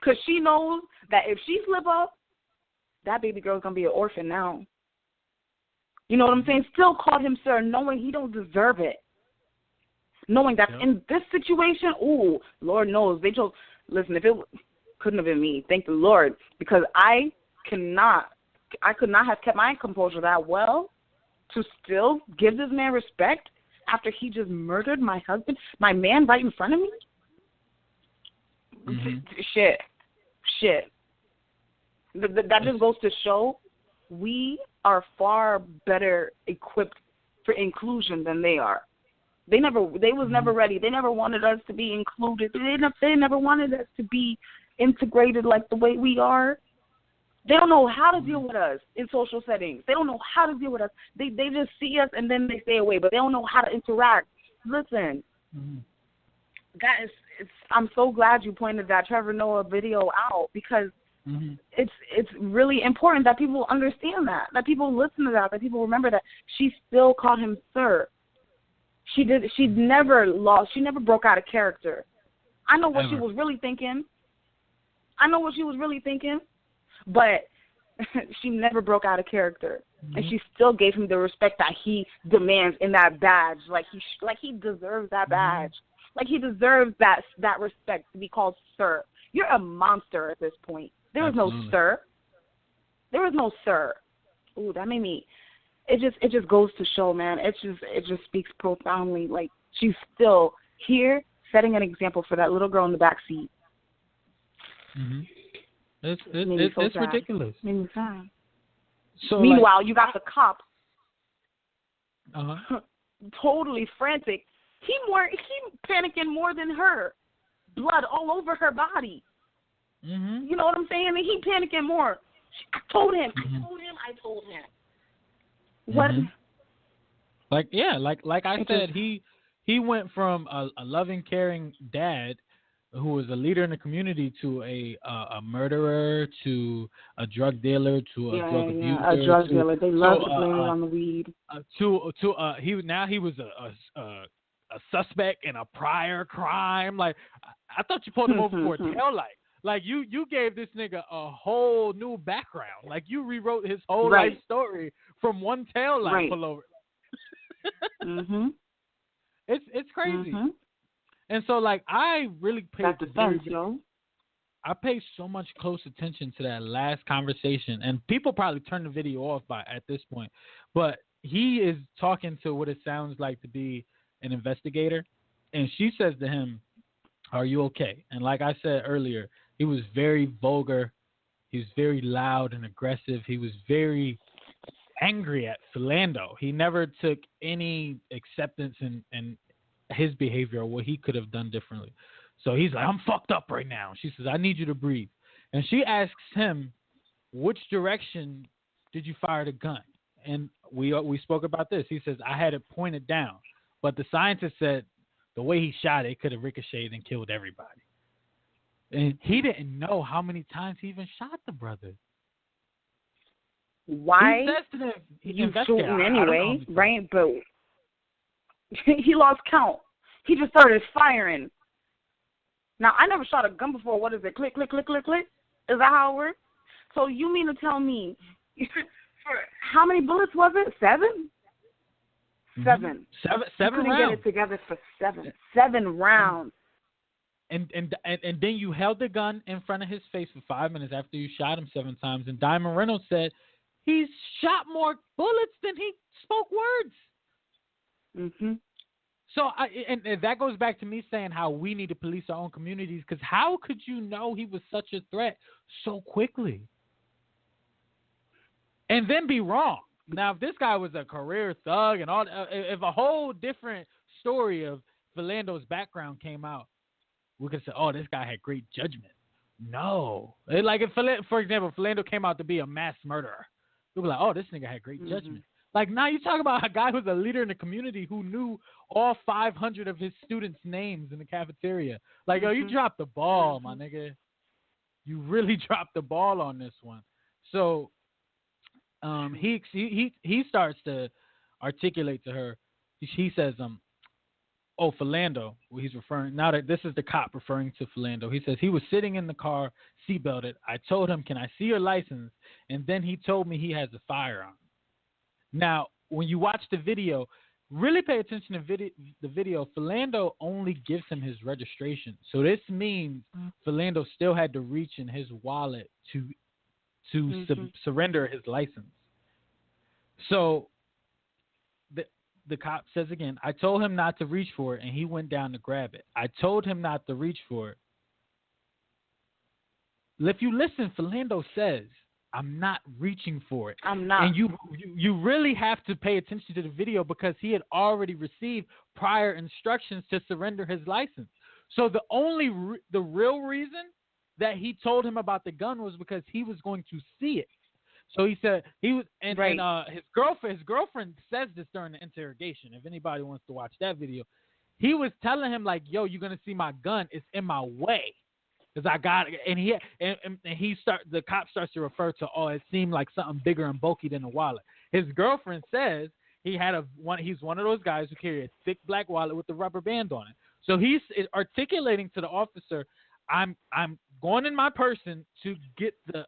Because she knows that if she slip up, that baby girl's going to be an orphan now. You know what I'm saying? Still called him sir, knowing he don't deserve it. Knowing that in this situation, Lord knows, they chose, listen, if it couldn't have been me, thank the Lord, because I could not have kept my composure that well to still give this man respect after he just murdered my husband, my man right in front of me. Shit. That just goes to show we are far better equipped for inclusion than they are. They was never ready. They never wanted us to be included. They never wanted us to be integrated like the way we are. They don't know how to deal with us in social settings. They don't know how to deal with us. They just see us and then they stay away, but they don't know how to interact. Listen, guys, I'm so glad you pointed that Trevor Noah video out because it's really important that people understand that people listen to that people remember that she still called him sir. She never broke out of character. I know what she was really thinking. But she never broke out of character, and she still gave him the respect that he demands in that badge. Like he deserves that badge. Like he deserves that respect to be called sir. You're a monster at this point. There was no sir. Ooh, that made me. It just goes to show, man. It just speaks profoundly. Like she's still here, setting an example for that little girl in the back seat. It's ridiculous. Made me sad. So, meanwhile, you got the cops Uh-huh. Totally frantic. He panicking more than her. Blood all over her body. Mm-hmm. You know what I'm saying? He panicking more. I told him. What? Mm-hmm. Like I said, he went from a loving, caring dad who was a leader in the community to a murderer, to a drug dealer, to a drug abuser. A drug dealer. They love to blame it on the weed. He was a suspect in a prior crime. Like I thought you pulled him over for a taillight. Like you gave this nigga a whole new background. Like you rewrote his whole life story from one taillight pullover. Mhm. It's crazy. Mm-hmm. And so like I really paid I pay so much close attention to that last conversation, and people probably turn the video off at this point. But he is talking to what it sounds like to be an investigator, and she says to him, "Are you okay?" And like I said earlier, he was very vulgar. He was very loud and aggressive. He was very angry at Philando. He never took any acceptance in his behavior or what he could have done differently. So he's like, "I'm fucked up right now." She says, "I need you to breathe." And she asks him, "Which direction did you fire the gun?" And we spoke about this. He says, "I had it pointed down." But the scientist said the way he shot it could have ricocheted and killed everybody. And he didn't know how many times he even shot the brother. Why? You shooting anyway, right? But he lost count. He just started firing. Now, I never shot a gun before. What is it? Click, click, click, click, click? Is that how it works? So you mean to tell me, for how many bullets was it? 7? Mm-hmm. 7. Seven couldn't rounds. Get it together for 7. 7 rounds. And then you held the gun in front of his face for 5 minutes after you shot him 7 times. And Diamond Reynolds said he's shot more bullets than he spoke words. Mhm. So and that goes back to me saying how we need to police our own communities, because how could you know he was such a threat so quickly and then be wrong? Now, if this guy was a career thug and all, if a whole different story of Philando's background came out, we could say, "Oh, this guy had great judgment." No, like if for example, Philando came out to be a mass murderer, we'd be like, "Oh, this nigga had great judgment." Like now you talk about a guy who's a leader in the community who knew all 500 of his students' names in the cafeteria. Like, you dropped the ball, my nigga. You really dropped the ball on this one. So he starts to articulate to her. He says, "Oh, Philando," he's referring, now that this is the cop referring to Philando. He says, "He was sitting in the car, seatbelted. I told him, 'Can I see your license?' And then he told me he has a firearm." Now, when you watch the video, really pay attention to the video. Philando only gives him his registration. So this means Philando still had to reach in his wallet to surrender his license. So the cop says again, "I told him not to reach for it, and he went down to grab it. I told him not to reach for it." If you listen, Philando says, "I'm not reaching for it." I'm not. And you really have to pay attention to the video, because he had already received prior instructions to surrender his license. So the real reason that he told him about the gun was because he was going to see it. So he said he was, and his girlfriend says this during the interrogation. If anybody wants to watch that video, he was telling him like, "Yo, you're gonna see my gun. It's in my way, cause I got it." And the cop starts to refer to, "Oh, it seemed like something bigger and bulky than a wallet." His girlfriend says he had he's one of those guys who carry a thick black wallet with the rubber band on it. So he's articulating to the officer, "I'm going in my person to get the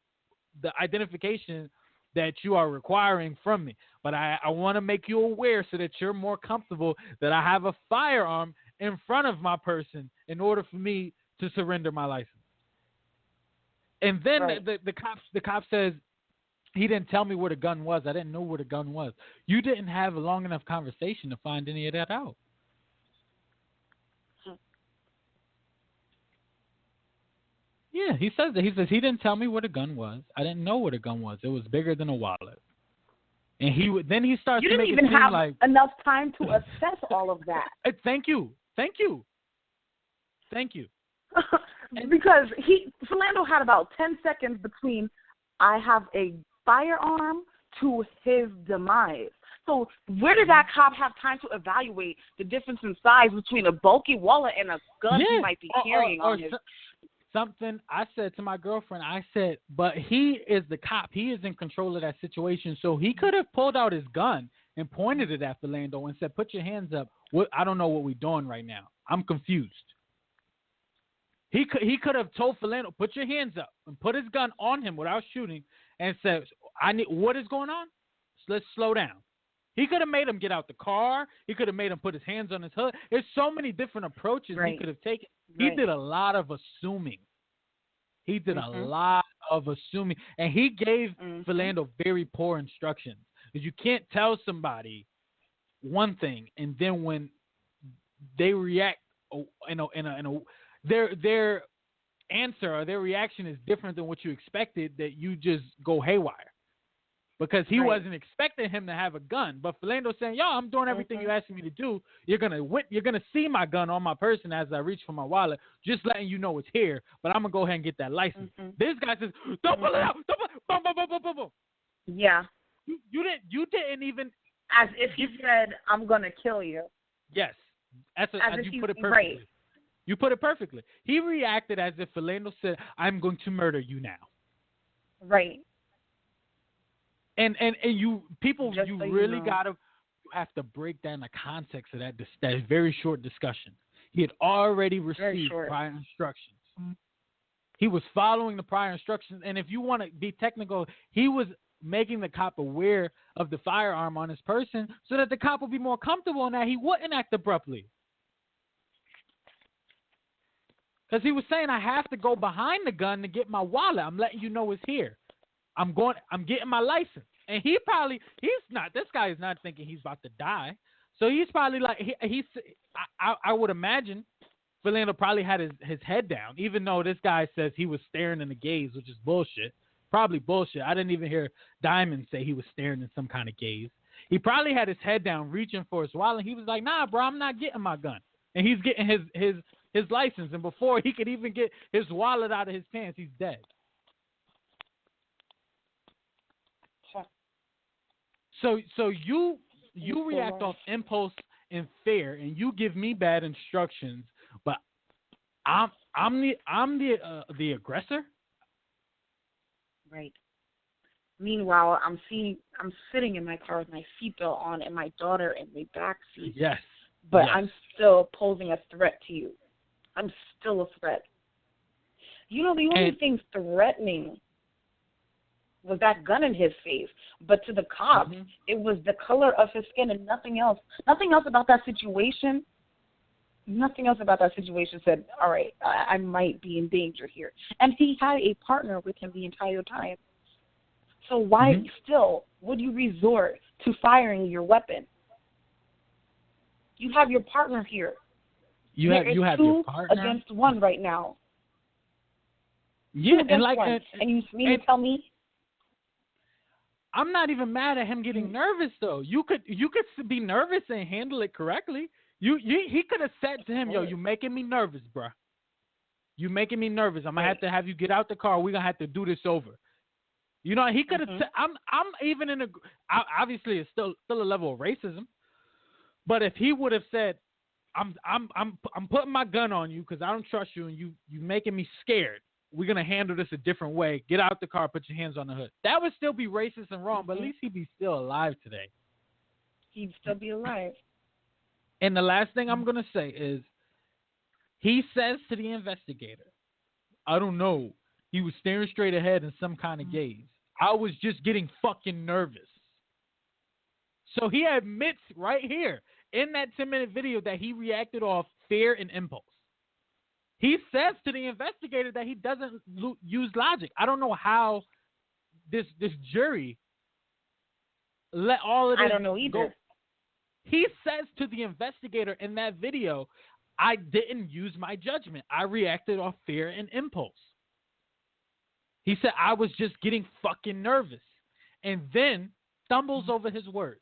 identification that you are requiring from me. But I want to make you aware so that you're more comfortable that I have a firearm in front of my person in order for me to surrender my license." And then the cop says, "He didn't tell me where the gun was. I didn't know where the gun was." You didn't have a long enough conversation to find any of that out. Yeah, he says that. He says he didn't tell me where the gun was. I didn't know where the gun was. It was bigger than a wallet. And then he starts to make it seem like... You didn't even have enough time to assess all of that. Thank you. Because Philando had about 10 seconds between "I have a firearm" to his demise. So where did that cop have time to evaluate the difference in size between a bulky wallet and a gun he might be carrying on his... Something I said to my girlfriend, I said, but he is the cop. He is in control of that situation. So he could have pulled out his gun and pointed it at Philando and said, "Put your hands up. I don't know what we're doing right now. I'm confused." He could have told Philando, "Put your hands up," and put his gun on him without shooting and said, "What is going on? Let's slow down." He could have made him get out the car. He could have made him put his hands on his hood. There's so many different approaches he could have taken. He did a lot of assuming. And he gave Philando very poor instructions. Because you can't tell somebody one thing and then when they react, their answer or their reaction is different than what you expected, that you just go haywire. Because he wasn't expecting him to have a gun, but Philando's saying, "Yo, I'm doing everything you asking me to do. You're gonna see my gun on my person as I reach for my wallet, just letting you know it's here. But I'm gonna go ahead and get that license." This guy says, "Don't pull it out! Don't pull it! Boom, boom, boom, boom, boom, boom." Yeah. You didn't even. As if he said, "I'm gonna kill you." Yes, as you put it perfectly. Right. You put it perfectly. He reacted as if Philando said, "I'm going to murder you now." Right. And you people, just you so really you have to break down the context of that very short discussion. He had already received prior instructions. He was following the prior instructions, and if you want to be technical, he was making the cop aware of the firearm on his person so that the cop would be more comfortable and that he wouldn't act abruptly. Because he was saying, "I have to go behind the gun to get my wallet. I'm letting you know it's here. I'm getting my license." And this guy is not thinking he's about to die. So he's probably like, I would imagine Philando probably had his head down, even though this guy says he was staring in the gaze, which is bullshit. Probably bullshit. I didn't even hear Diamond say he was staring in some kind of gaze. He probably had his head down reaching for his wallet. He was like, "Nah, bro, I'm not getting my gun." And he's getting his license. And before he could even get his wallet out of his pants, he's dead. So you react off impulse and fear, and you give me bad instructions, but I'm the aggressor. Right. Meanwhile, I'm sitting in my car with my seatbelt on and my daughter in the back seat. Yes. But I'm still posing a threat to you. I'm still a threat. The only thing threatening was that gun in his face. But to the cops, it was the color of his skin and nothing else. Nothing else about that situation. Nothing else about that situation said, "All right, I might be in danger here." And he had a partner with him the entire time. So why still would you resort to firing your weapon? You have your partner here. You have your partner against one right now. Yeah, and you mean to tell me? I'm not even mad at him getting nervous though. You could be nervous and handle it correctly. He could have said to him, "Yo, you making me nervous, bruh. You making me nervous. I'm gonna have to have you get out the car. We're gonna have to do this over. You know, he could have. I'm even in a. Obviously, it's still a level of racism. But if he would have said, I'm putting my gun on you because I don't trust you and you making me scared. We're gonna handle this a different way. Get out the car. Put your hands on the hood. That would still be racist and wrong. But at least he'd be still alive today. He'd still be alive. And the last thing I'm gonna say is, he says to the investigator, I don't know. He was staring straight ahead in some kind of gaze. I was just getting fucking nervous. So he admits right here in that 10-minute video that he reacted off fear and impulse. He says to the investigator that he doesn't use logic. I don't know how this jury let all of this I don't know either. go. He says to the investigator in that video, I didn't use my judgment. I reacted off fear and impulse. He said, I was just getting fucking nervous. And then stumbles over his words.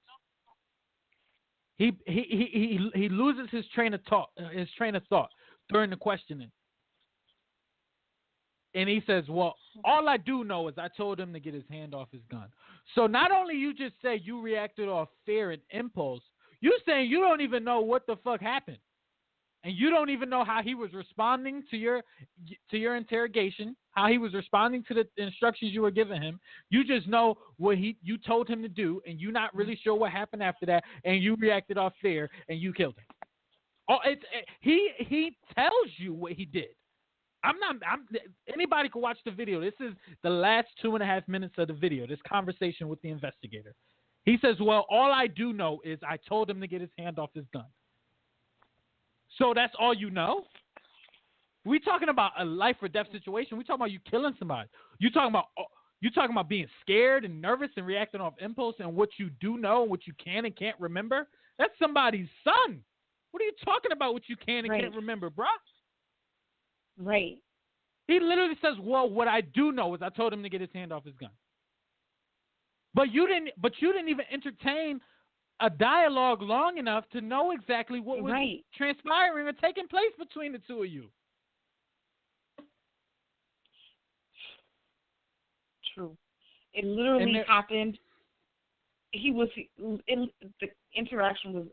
He loses his train of thought during the questioning. And he says, well, all I do know is I told him to get his hand off his gun. So not only you just say you reacted off fear and impulse, you saying you don't even know what the fuck happened. And you don't even know how he was responding to your interrogation, how he was responding to the instructions you were giving him. You just know what you told him to do, and you're not really sure what happened after that, and you reacted off fear, and you killed him. Oh, he tells you what he did. Anybody can watch the video. This is the last 2.5 minutes of the video, this conversation with the investigator. He says, well, all I do know is I told him to get his hand off his gun. So that's all you know? We talking about a life or death situation. We talking about you killing somebody. You talking about being scared and nervous and reacting off impulse and what you do know, what you can and can't remember. That's somebody's son. What are you talking about? What you can and can't remember, bruh? Right. He literally says, "Well, what I do know is I told him to get his hand off his gun." But you didn't even entertain a dialogue long enough to know exactly what was transpiring or taking place between the two of you. True. It literally happened. The interaction was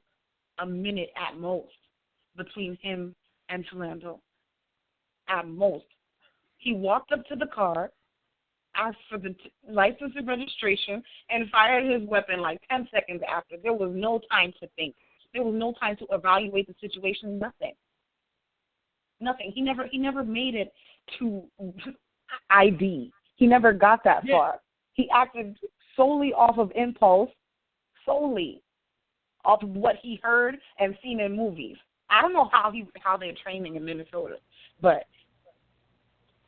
a minute at most between him and Philando. At most. He walked up to the car, asked for the license and registration, and fired his weapon like 10 seconds after. There was no time to think. There was no time to evaluate the situation. Nothing. He never made it to ID. He never got that far. He acted solely off of impulse, solely off of what he heard and seen in movies. I don't know how they're training in Minnesota, but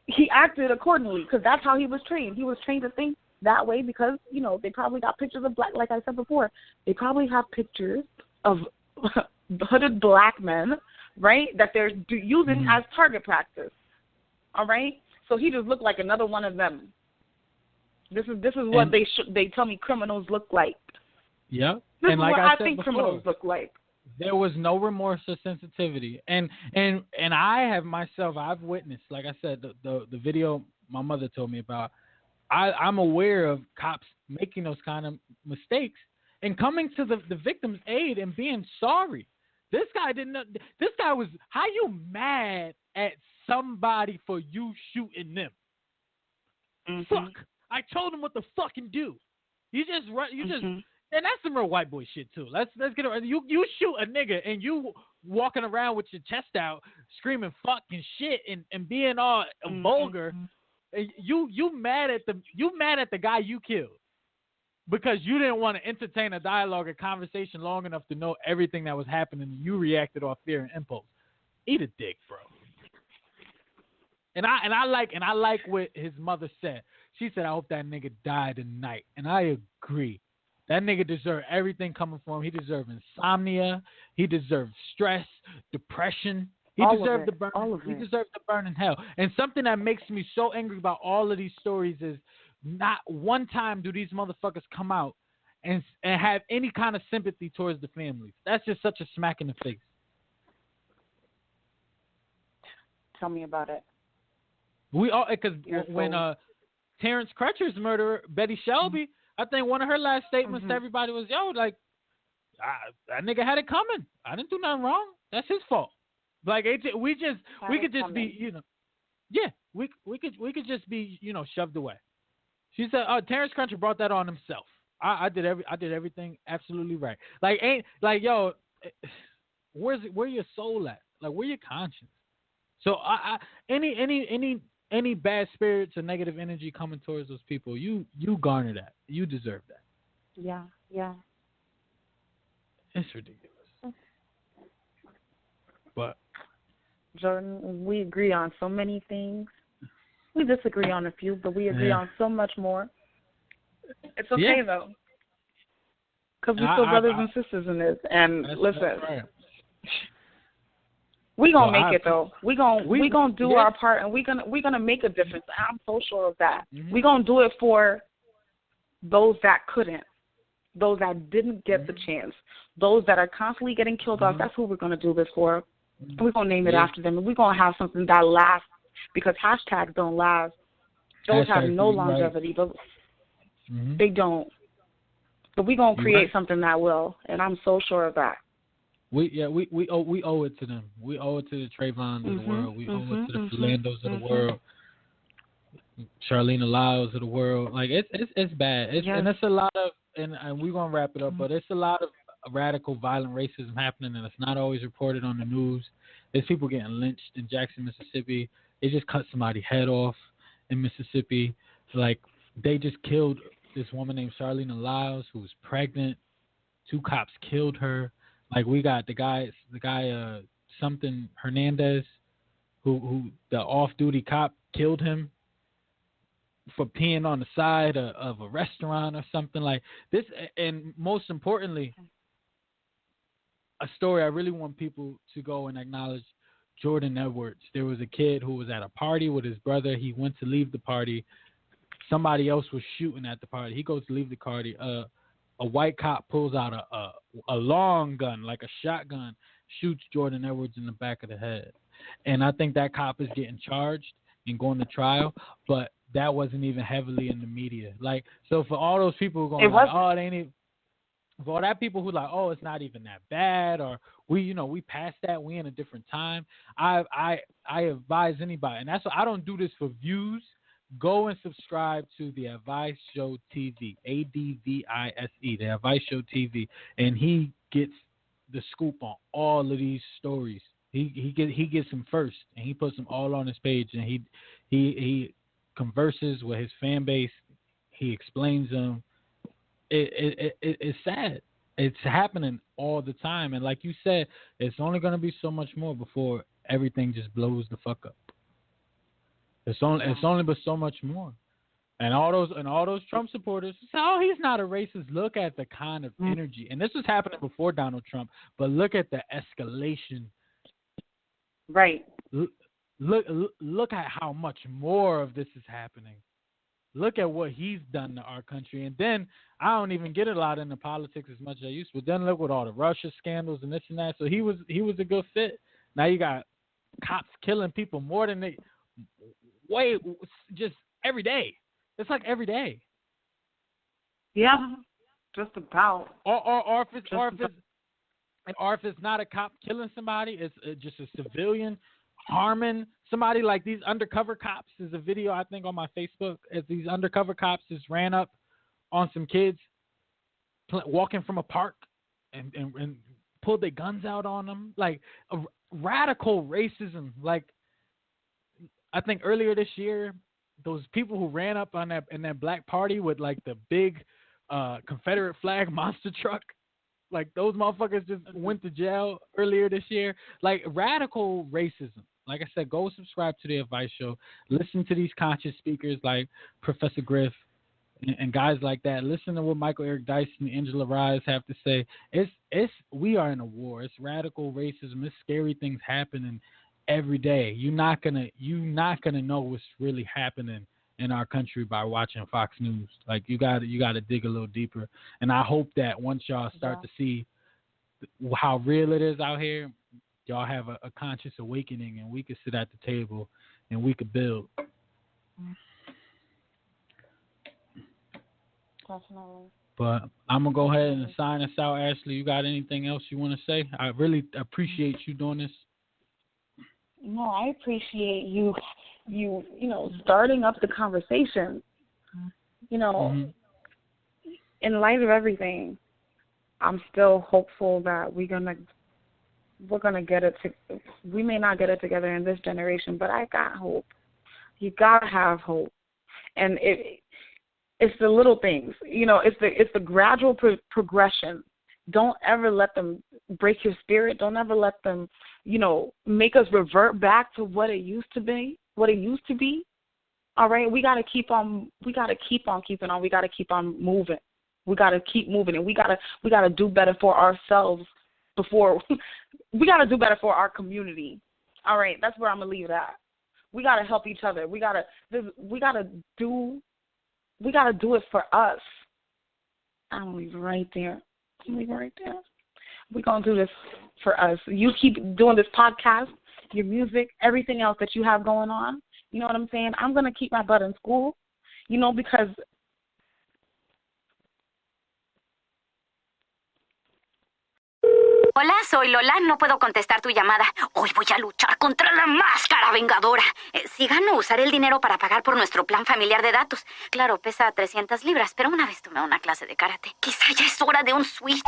he acted accordingly because that's how he was trained. He was trained to think that way because, they probably got pictures of black, like I said before, they probably have pictures of hooded black men, right, that they're using as target practice. All right? So he just looked like another one of them. This is what they tell me criminals look like. Yeah. This and is like what I I said think before, criminals look like. There was no remorse or sensitivity. And I have myself, I've witnessed, like I said, the video my mother told me about. I'm aware of cops making those kind of mistakes and coming to the victim's aid and being sorry. This guy was, how you mad at somebody for you shooting them? Fuck. I told him what to fucking do. And that's some real white boy shit too. Let's get it. You shoot a nigga and you walking around with your chest out, screaming fucking shit and being all vulgar. You mad at the guy you killed because you didn't want to entertain a dialogue or conversation long enough to know everything that was happening. You reacted off fear and impulse. Eat a dick, bro. And I like what his mother said. She said, "I hope that nigga died tonight," and I agree. That nigga deserved everything coming from him. He deserved insomnia. He deserved stress, depression. He deserved to burn. He deserved to burn in hell. And something that makes me so angry about all of these stories is not one time do these motherfuckers come out and have any kind of sympathy towards the families. That's just such a smack in the face. Tell me about it. We all because when Terrence Crutcher's murderer, Betty Shelby, I think one of her last statements to everybody was, "Yo, like that nigga had it coming. I didn't do nothing wrong. That's his fault." Like we could just be, you know, yeah, we could just be, you know, shoved away. She said, Terrence Crutcher brought that on himself. I did everything absolutely right. Like ain't like yo, where your soul at? Like where your conscience? So any bad spirits or negative energy coming towards those people, you garner that. You deserve that. Yeah. It's ridiculous. But Jordan, we agree on so many things. We disagree on a few, but we agree on so much more. It's okay though, because we're still brothers and sisters in this. And listen, right. We gonna make it though. We gonna do our part, and we gonna make a difference. I'm so sure of that. We gonna do it for those that couldn't, those that didn't get the chance, those that are constantly getting killed off. That's who we're gonna do this for. And we're gonna name it after them, and we're gonna have something that lasts, because hashtags don't last. Those have no longevity, but they don't. But we're gonna create something that will, and I'm so sure of that. We owe it to them. We owe it to the Trayvons of the world. We owe it to the Philandos of the world, Charlene Lyles of the world. Like it's bad. And it's a lot of and we're gonna wrap it up, but it's a lot of radical, violent racism happening, and it's not always reported on the news. There's people getting lynched in Jackson, Mississippi. They just cut somebody's head off in Mississippi. Like they just killed this woman named Charlene Lyles who was pregnant. 2 cops killed her. Like we got the guy something Hernandez, who the off-duty cop killed him for peeing on the side of a restaurant or something like this. And most importantly, a story I really want people to go and acknowledge. Jordan Edwards. There was a kid who was at a party with his brother. He went to leave the party. Somebody else was shooting at the party. He goes to leave the party. A white cop pulls out a long gun, like a shotgun, shoots Jordan Edwards in the back of the head. And I think that cop is getting charged and going to trial, but that wasn't even heavily in the media. Like, so for all those people who are going, it ain't even, for all that people who like, oh, it's not even that bad, or we passed that, we in a different time. I advise anybody, and that's why I don't do this for views. Go and subscribe to the Advice Show TV, ADVISE, the Advice Show TV, and he gets the scoop on all of these stories. He gets them first, and he puts them all on his page, and he converses with his fan base. He explains them. It's sad. It's happening all the time, and like you said, it's only going to be so much more before everything just blows the fuck up. It's only but so much more, and all those Trump supporters say, "Oh, he's not a racist." Look at the kind of energy, and this was happening before Donald Trump, but look at the escalation. Right. Look at how much more of this is happening. Look at what he's done to our country. And then I don't even get a lot into politics as much as I used to. But then look with all the Russia scandals and this and that. So he was a good fit. Now you got cops killing people more than they just every day. It's like every day. Yeah, just about. Or if it's not a cop killing somebody, it's just a civilian harming somebody. Like these undercover cops. There's a video I think on my Facebook. As these undercover cops just ran up on some kids walking from a park and pulled their guns out on them. Like a radical racism. Like I think earlier this year, those people who ran up on in that black party with like the big Confederate flag monster truck. Like those motherfuckers just went to jail earlier this year. Like radical racism. Like I said, go subscribe to the Advice Show. Listen to these conscious speakers like Professor Griff and guys like that. Listen to what Michael Eric Dyson and Angela Reyes have to say. We are in a war. It's radical racism. It's scary things happening every day. You're not gonna know what's really happening in our country by watching Fox News. Like you got to dig a little deeper. And I hope that once y'all start to see how real it is out here, y'all have a conscious awakening, and we can sit at the table and we could build. Definitely. But I'm going to go ahead and sign us out. Ashley, you got anything else you want to say? I really appreciate you doing this. No, I appreciate you starting up the conversation. In light of everything, I'm still hopeful that we're gonna get it. We may not get it together in this generation, but I got hope. You gotta have hope, and it's the little things. It's the gradual progression. Don't ever let them break your spirit. Don't ever let them, make us revert back to what it used to be. All right, we gotta keep on keeping on. We gotta keep on moving. We gotta keep moving, and we gotta do better for ourselves before we gotta do better for our community. All right, that's where I'm gonna leave it at. We gotta help each other. We gotta do it for us. I'm leaving right there. We're gonna do this for us. You keep doing this podcast, your music, everything else that you have going on. You know what I'm saying? I'm gonna keep my butt in school, because Hola, soy Lola. No puedo contestar tu llamada. Hoy voy a luchar contra la máscara vengadora. Si gano, usaré el dinero para pagar por nuestro plan familiar de datos. Claro, pesa 300 libras, pero una vez tomé una clase de karate. Quizá ya es hora de un switch.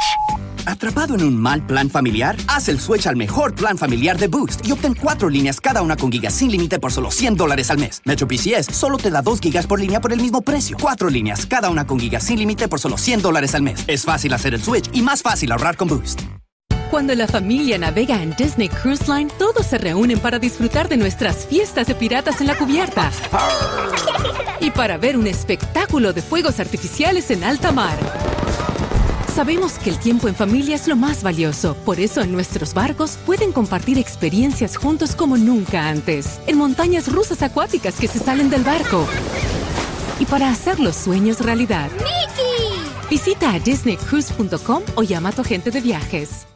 ¿Atrapado en un mal plan familiar? Haz el switch al mejor plan familiar de Boost y obtén 4 líneas cada una con gigas sin límite por solo $100 al mes. Metro PCS solo te da 2 gigas por línea por el mismo precio. 4 líneas cada una con gigas sin límite por solo $100 al mes. Es fácil hacer el switch y más fácil ahorrar con Boost. Cuando la familia navega en Disney Cruise Line, todos se reúnen para disfrutar de nuestras fiestas de piratas en la cubierta y para ver un espectáculo de fuegos artificiales en alta mar. Sabemos que el tiempo en familia es lo más valioso. Por eso en nuestros barcos pueden compartir experiencias juntos como nunca antes. En montañas rusas acuáticas que se salen del barco. Y para hacer los sueños realidad. ¡Mickey! Visita a disneycruise.com o llama a tu agente de viajes.